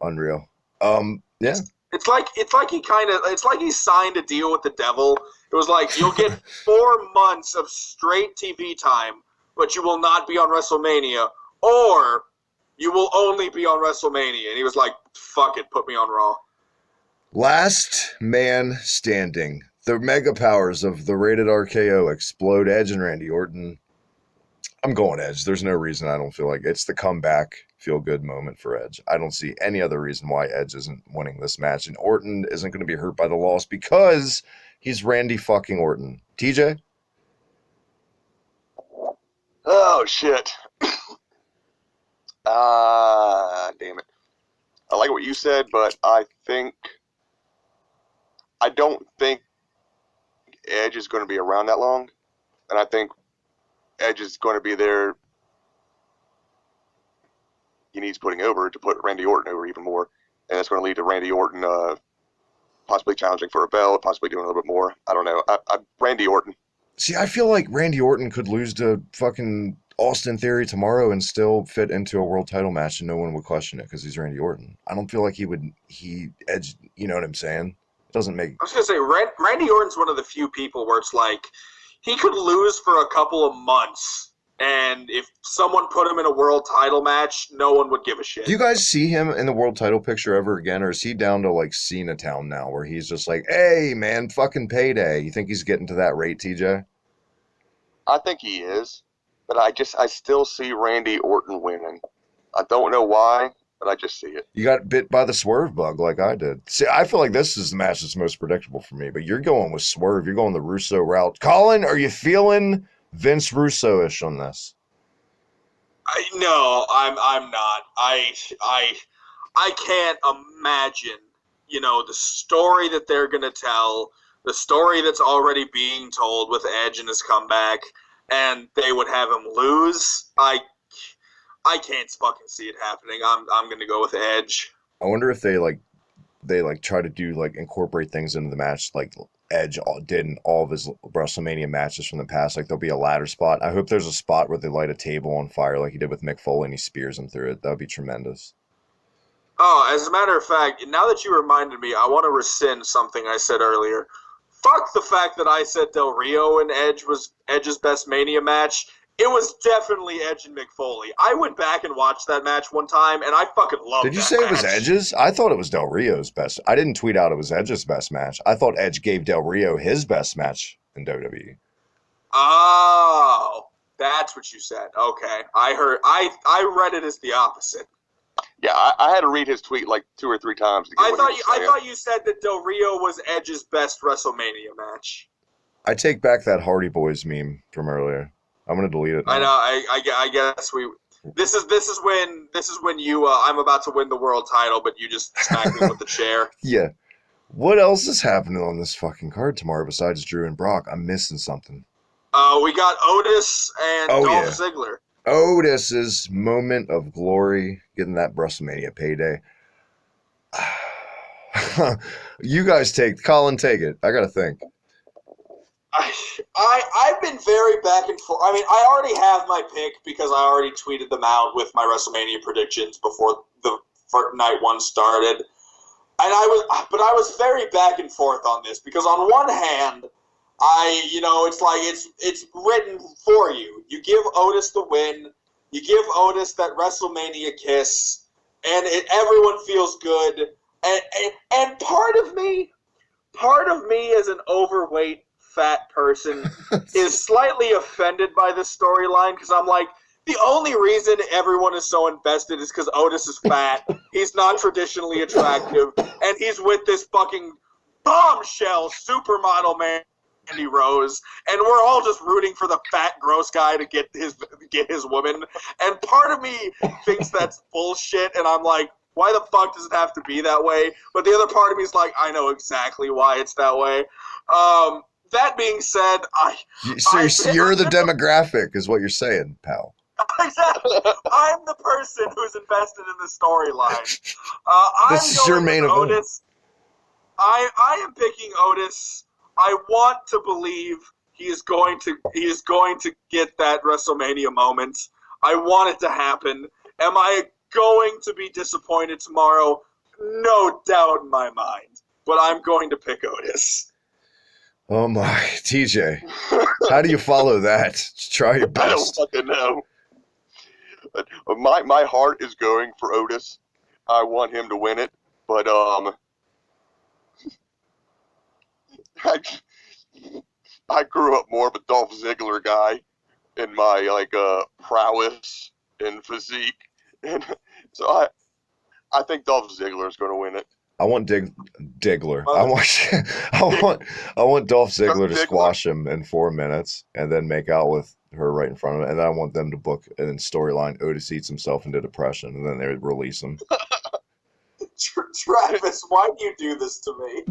Unreal. Yeah.
It's like he signed a deal with the devil. It was like, you'll get 4 months of straight TV time, but you will not be on WrestleMania, or you will only be on WrestleMania. And he was like, fuck it, put me on Raw.
Last man standing. The mega powers of the Rated RKO explode. Edge and Randy Orton. I'm going Edge. There's no reason I don't feel like it's the comeback feel-good moment for Edge. I don't see any other reason why Edge isn't winning this match, and Orton isn't going to be hurt by the loss because he's Randy fucking Orton. TJ?
Oh, shit. Damn it. I like what you said, but I don't think Edge is going to be around that long, and I think Edge is going to be there. He needs putting over to put Randy Orton over even more, and that's going to lead to Randy Orton possibly challenging for a belt, possibly doing a little bit more. I don't know. Randy Orton.
See, I feel like Randy Orton could lose to fucking Austin Theory tomorrow and still fit into a world title match and no one would question it because he's Randy Orton. I don't feel like he edged, you know what I'm saying? It doesn't make...
I was going to say, Randy Orton's one of the few people where it's like, he could lose for a couple of months, and if someone put him in a world title match, no one would give a shit.
Do you guys see him in the world title picture ever again, or is he down to like Cena Town now, where he's just like, hey, man, fucking payday? You think he's getting to that rate, TJ?
I think he is, but I still see Randy Orton winning. I don't know why, but I just see it.
You got bit by the Swerve bug like I did. See, I feel like this is the match that's most predictable for me, but you're going with Swerve. You're going the Russo route. Colin, are you feeling Vince Russo-ish on this?
No, I'm not. I can't imagine, the story that they're going to tell, the story that's already being told with Edge and his comeback, and they would have him lose. I can't fucking see it happening. I'm going to go with Edge.
I wonder if they try to do incorporate things into the match like Edge did in all of his WrestleMania matches from the past. Like there'll be a ladder spot. I hope there's a spot where they light a table on fire like he did with Mick Foley and he spears him through it. That would be tremendous.
Oh, as a matter of fact, now that you reminded me, I want to rescind something I said earlier. Fuck the fact that I said Del Rio and Edge was Edge's best Mania match. It was definitely Edge and Mick Foley. I went back and watched that match one time, and I fucking loved it.
Did you say it was Edge's? I thought it was Del Rio's best. I didn't tweet out it was Edge's best match. I thought Edge gave Del Rio his best match in WWE.
Oh, that's what you said. Okay. I read it as the opposite.
Yeah, I had to read his tweet like 2 or 3 times. To get
I thought you said that Del Rio was Edge's best WrestleMania match.
I take back that Hardy Boys meme from earlier. I'm gonna delete it now.
I know. I guess we. This is when you. I'm about to win the world title, but you just smacked me with the chair.
Yeah. What else is happening on this fucking card tomorrow besides Drew and Brock? I'm missing something.
We got Otis and Dolph Ziggler.
Otis's moment of glory, getting that WrestleMania payday. You guys Colin, take it. I gotta think.
I've been very back and forth. I mean, I already have my pick because I already tweeted them out with my WrestleMania predictions before the night one started. And I was very back and forth on this because on one hand, it's like it's written for you. You give Otis the win, you give Otis that WrestleMania kiss, and everyone feels good. And part of me as an overweight fat person is slightly offended by this storyline because I'm like, the only reason everyone is so invested is because Otis is fat, he's not traditionally attractive, and he's with this fucking bombshell supermodel Mandy Rose, and we're all just rooting for the fat gross guy to get his woman, and part of me thinks that's bullshit, and I'm like, why the fuck does it have to be that way? But the other part of me is like, I know exactly why it's that way. That being said,
you're the demographic, is what you're saying, pal.
Exactly. I'm the person who's invested in the storyline.
This is your main event.
Otis. I am picking Otis. I want to believe he is going to get that WrestleMania moment. I want it to happen. Am I going to be disappointed tomorrow? No doubt in my mind. But I'm going to pick Otis.
Oh my, TJ, how do you follow that? Try your best.
I don't fucking know. My heart is going for Otis. I want him to win it, but I grew up more of a Dolph Ziggler guy in my prowess and physique, and so I think Dolph Ziggler is going to win it.
I want Diggler. I want Dolph Ziggler to squash him in 4 minutes and then make out with her right in front of him. And then I want them to book an storyline. Otis eats himself into depression, and then they release him.
Travis, why do you do this to me?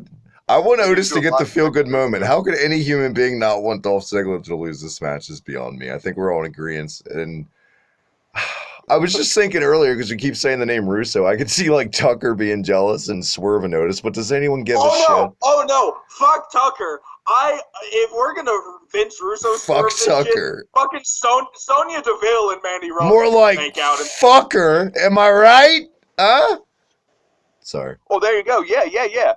I want Otis to get the feel-good moment. How could any human being not want Dolph Ziggler to lose this match is beyond me. I think we're all in agreement. And I was just thinking earlier because we keep saying the name Russo. I could see like Tucker being jealous and Swerve a notice, but does anyone give a shit?
Oh no! Fuck Tucker. If we're gonna Vince Russo
Fuck
swerve this
Tucker.
shit, fucking Sonya Deville and Mandy Rose
More like
make out and
fucker. Am I right? Huh? Sorry.
Oh, there you go. Yeah.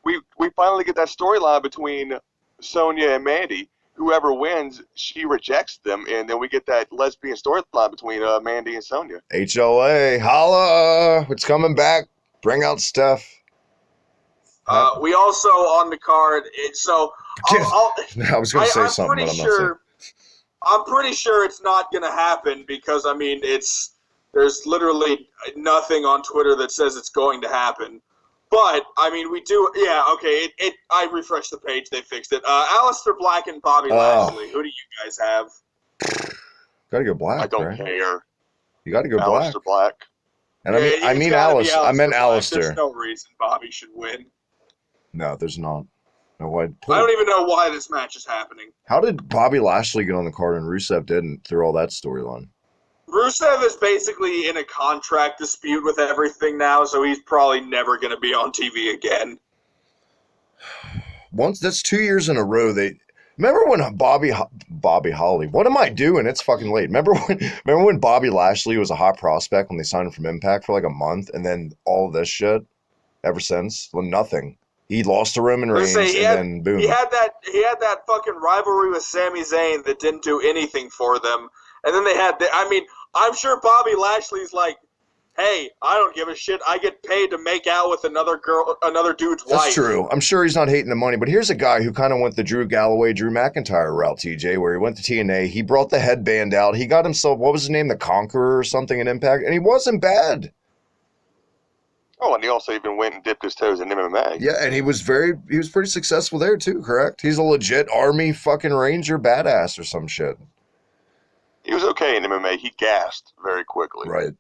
We finally get that storyline between Sonya and Mandy. Whoever wins, she rejects them, and then we get that lesbian storyline between Mandy and Sonya.
HOA, holla! It's coming back. Bring out Steph.
we also on the card.
I was going to say something, but I'm not saying.
I'm pretty sure it's not going to happen because I mean there's literally nothing on Twitter that says it's going to happen. But I mean we do. Yeah, okay. I refreshed the page. They fixed it. Aleister Black and Bobby Lashley. Who do you guys have?
Gotta go Black.
I don't
right?
care.
You gotta go Black.
Aleister Black.
And I mean Alice. I meant Aleister.
There's no reason Bobby should win.
No, there's not. No, why?
I don't even know why this match is happening.
How did Bobby Lashley get on the card and Rusev didn't through all that storyline?
Rusev is basically in a contract dispute with everything now, so he's probably never going to be on TV again.
That's 2 years in a row. Remember when Bobby Holly? What am I doing? It's fucking late. Remember when Bobby Lashley was a hot prospect when they signed him from Impact for like a month, and then all this shit ever since? Well, nothing. He lost to Roman Reigns, then boom.
He had that fucking rivalry with Sami Zayn that didn't do anything for them, and then they had. I'm sure Bobby Lashley's like, hey, I don't give a shit. I get paid to make out with another dude's wife.
That's true. I'm sure he's not hating the money, but here's a guy who kind of went the Drew Galloway, Drew McIntyre route, TJ, where he went to TNA. He brought the headband out. He got himself, what was his name, the Conqueror or something in Impact, and he wasn't bad.
Oh, and he also even went and dipped his toes in MMA.
Yeah, and he was pretty successful there too, correct? He's a legit Army fucking Ranger badass or some shit.
He was okay in MMA. He gassed very quickly.
Right.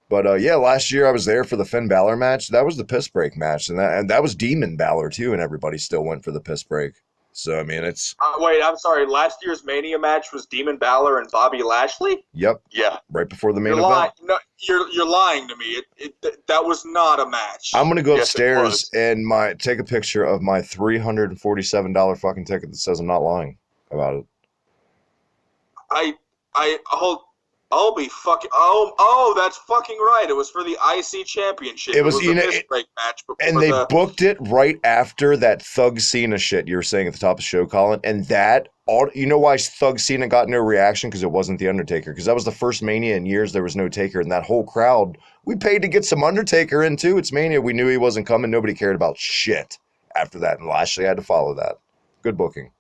But yeah, last year I was there for the Finn Balor match. That was the piss break match, and that was Demon Balor too, and everybody still went for the piss break. So I mean, it's.
Wait, I'm sorry. Last year's Mania match was Demon Balor and Bobby Lashley.
Yep.
Yeah.
Right before the main event.
No, you're lying to me. That was not a match.
I'm gonna go upstairs and take a picture of my $347 fucking ticket that says I'm not lying about it.
I'll be fucking. Oh, that's fucking right. It was for the IC Championship.
It was
a piss break match.
And they booked it right after that Thug Cena shit you were saying at the top of the show, Colin. And you know why Thug Cena got no reaction? Because it wasn't The Undertaker. Because that was the first Mania in years there was no Taker. And that whole crowd, we paid to get some Undertaker in too. It's Mania. We knew he wasn't coming. Nobody cared about shit after that. And Lashley had to follow that. Good booking.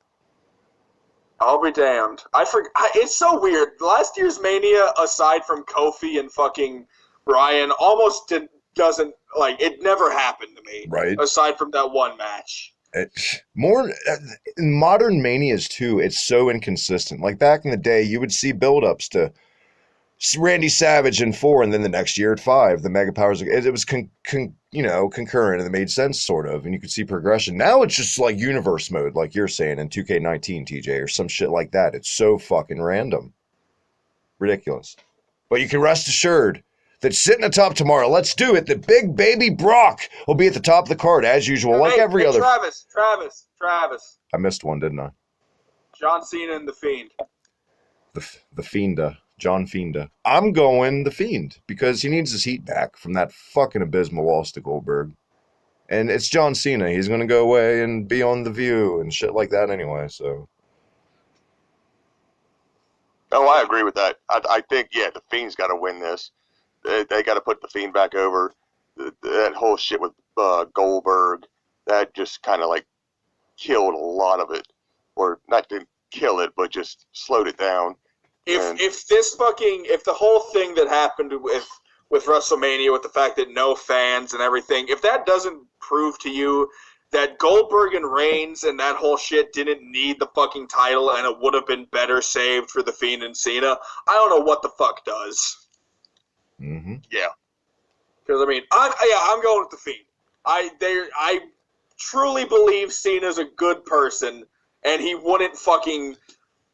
I'll be damned. It's so weird. Last year's Mania, aside from Kofi and fucking Bryan, almost doesn't, like, it never happened to me.
Right.
Aside from that one match.
More in modern Manias too, it's so inconsistent. Like back in the day, you would see build-ups to Randy Savage in 4, and then the next year at 5, the Mega Powers. It was concurrent, and it made sense sort of, and you could see progression. Now it's just like universe mode, like you're saying in 2K19, TJ, or some shit like that. It's so fucking random, ridiculous. But you can rest assured that sitting atop tomorrow, let's do it. The big baby Brock will be at the top of the card as usual, like every other.
Travis.
I missed one, didn't I?
John Cena and The Fiend.
The Fienda. John Fienda. I'm going The Fiend because he needs his heat back from that fucking abysmal loss to Goldberg. And it's John Cena. He's going to go away and be on The View and shit like that anyway, so.
Oh, I agree with that. I think, yeah, The Fiend's got to win this. They got to put The Fiend back over. That whole shit with Goldberg, that just kind of like killed a lot of it. Or not to kill it, but just slowed it down.
If the whole thing that happened with WrestleMania, with the fact that no fans and everything, if that doesn't prove to you that Goldberg and Reigns and that whole shit didn't need the fucking title and it would have been better saved for The Fiend and Cena, I don't know what the fuck does.
Mm-hmm.
Yeah.
Because I'm going with The Fiend. I truly believe Cena's a good person, and he wouldn't fucking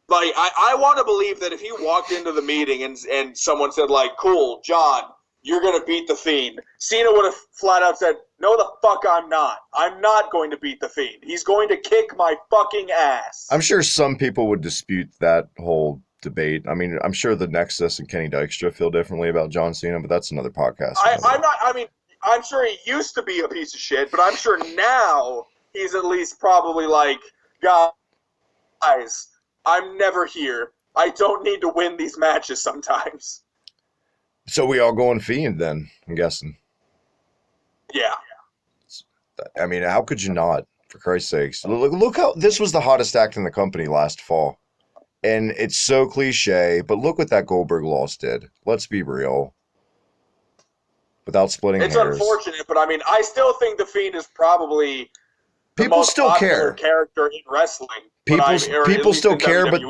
Like, I want to believe that if he walked into the meeting and someone said, like, cool, John, you're going to beat The Fiend, Cena would have flat out said, no, the fuck I'm not. I'm not going to beat The Fiend. He's going to kick my fucking ass.
I'm sure some people would dispute that whole debate. I mean, I'm sure the Nexus and Kenny Dykstra feel differently about John Cena, but that's another podcast.
I'm sure he used to be a piece of shit, but I'm sure now he's at least probably like, guys, I'm never here. I don't need to win these matches sometimes.
So we all going Fiend then, I'm guessing.
Yeah.
I mean, how could you not, for Christ's sakes? Look how this was the hottest act in the company last fall. And it's so cliche, but look what that Goldberg loss did. Let's be real. Without splitting hairs.
It's unfortunate, but I mean, I still think The Fiend is probably the
People
most
still
popular
care.
character in wrestling.
People still care, but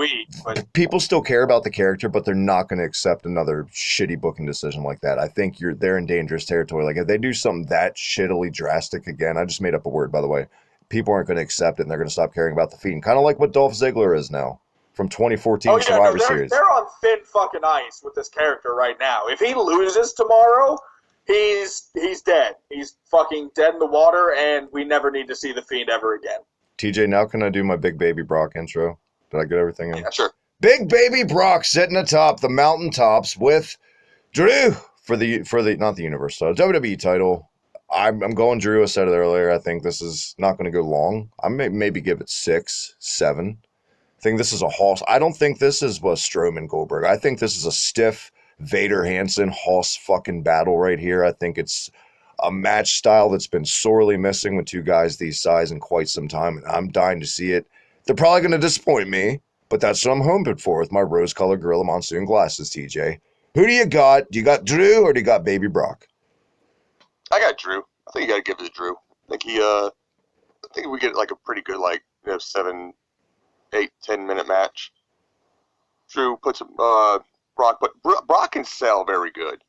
but
people still care about the character, but they're not going to accept another shitty booking decision like that. I think they're in dangerous territory. Like, if they do something that shittily drastic again, I just made up a word, by the way, people aren't going to accept it, and they're going to stop caring about The Fiend. Kind of like what Dolph Ziggler is now from 2014 Survivor Series.
They're on thin fucking ice with this character right now. If he loses tomorrow, he's dead. He's fucking dead in the water, and we never need to see The Fiend ever again.
TJ, now can I do my Big Baby Brock intro? Did I get everything in?
Yeah, sure.
Big Baby Brock sitting atop the mountaintops with Drew for the not the Universal title, WWE title. I'm going Drew. I said it earlier. I think this is not going to go long. I may maybe give it 6, 7. I think this is a Hoss. I don't think this is a Strowman Goldberg. I think this is a stiff Vader Hansen Hoss fucking battle right here. I think it's a match style that's been sorely missing with two guys these size in quite some time, and I'm dying to see it. They're probably going to disappoint me, but that's what I'm hoping for with my rose-colored Gorilla Monsoon glasses, TJ. Who do you got? Do you got Drew or do you got Baby Brock?
I got Drew. I think you got to give it to Drew. I think we get like a pretty good 7, 8, 10-minute match. Drew puts Brock, but Brock can sell very good.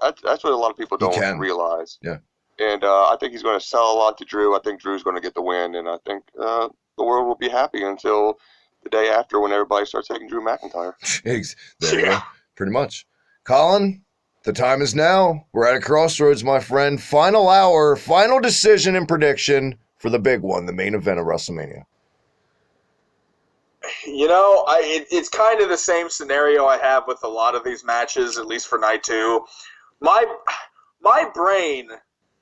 That's what a lot of people don't realize.
Yeah.
And I think he's going to sell a lot to Drew. I think Drew's going to get the win, and I think the world will be happy until the day after when everybody starts taking Drew McIntyre.
There you go. Pretty much. Colin, the time is now. We're at a crossroads, my friend. Final hour, final decision and prediction for the big one, the main event of WrestleMania.
You know, it's kind of the same scenario I have with a lot of these matches, at least for night 2. My brain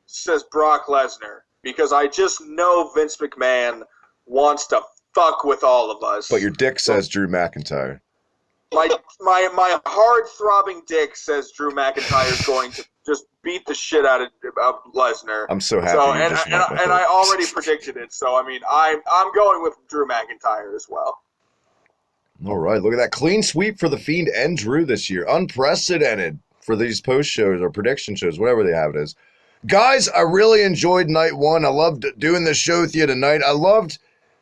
says Brock Lesnar because I just know Vince McMahon wants to fuck with all of us.
But your dick says Drew McIntyre.
My heart-throbbing dick says Drew McIntyre is going to just beat the shit out of Lesnar.
I'm so happy.
And I already predicted it. So I mean, I'm going with Drew McIntyre as well.
All right, look at that clean sweep for the Fiend and Drew this year, unprecedented for these post shows or prediction shows, whatever they have it is. Guys, I really enjoyed night 1. I loved doing this show with you tonight. I loved.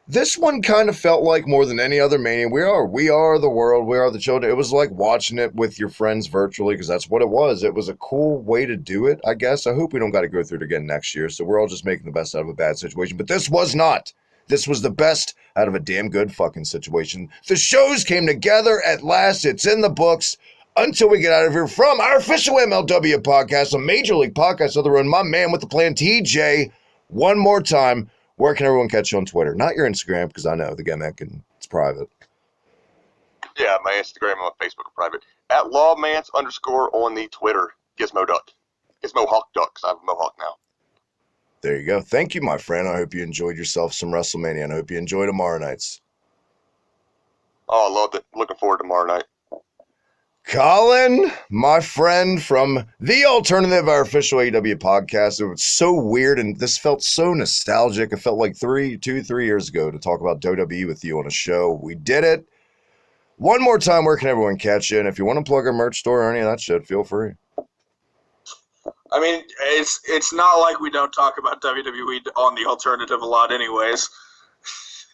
This one kind of felt like more than any other Mania. We are the world. We are the children. It was like watching it with your friends virtually because that's what it was. It was a cool way to do it, I guess. I hope we don't got to go through it again next year. So we're all just making the best out of a bad situation. But this was not. This was the best out of a damn good fucking situation. The shows came together at last. It's in the books. Until we get out of here from our official MLW podcast, a Major League podcast of the road, my man with the plan, TJ. One more time, where can everyone catch you on Twitter? Not your Instagram, because I know the gimmick and it's private.
Yeah, my Instagram and my Facebook are private. At Lawmance_ on the Twitter. Gizmo Duck. Gizmo Hawk Duck, because I have a mohawk now.
There you go. Thank you, my friend. I hope you enjoyed yourself some WrestleMania, and I hope you enjoy tomorrow nights.
Oh, I loved it. Looking forward to tomorrow night.
Colin, my friend from the alternative, our official AEW podcast. It was so weird, and this felt so nostalgic. It felt like 3 years ago to talk about WWE with you on a show. We did it. One more time, where can everyone catch you? And if you want to plug our merch store or any of that shit, feel free.
I mean, it's not like we don't talk about WWE on the alternative a lot anyways.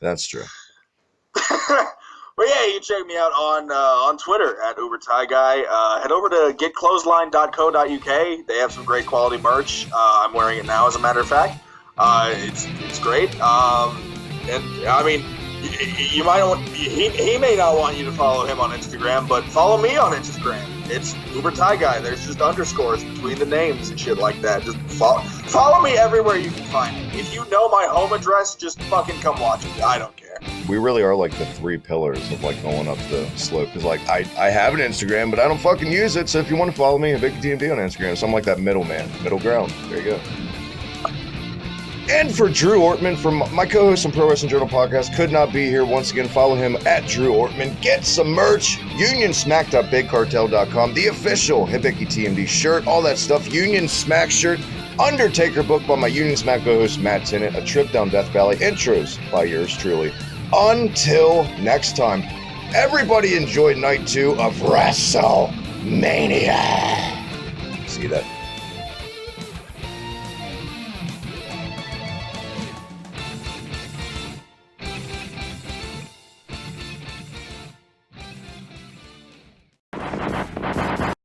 That's true.
But yeah, you can check me out on Twitter at UberTieGuy. Head over to getclothesline.co.uk. They have some great quality merch. I'm wearing it now, as a matter of fact. It's great. And I mean, You might want, he may not want you to follow him on Instagram, but follow me on Instagram. It's Uber Thai Guy. There's just underscores between the names and shit like that. Just follow me everywhere you can find me. If you know my home address, just fucking come watch me. I don't care.
We really are like the three pillars of like going up the slope. Because like I have an Instagram, but I don't fucking use it. So if you want to follow me, Hibiki TMD on Instagram. So I'm like that middleman, middle ground. There you go. And for Drew Ortman, from my co-host on Pro Wrestling Journal podcast, could not be here. Once again, follow him at Drew Ortman. Get some merch. UnionSmack.BigCartel.com. The official Hibiki TMD shirt. All that stuff. Union Smack shirt. Undertaker book by my Union Smack co-host Matt Tennant. A trip down Death Valley. Intros by yours truly. Until next time, everybody enjoy night 2 of WrestleMania. See that?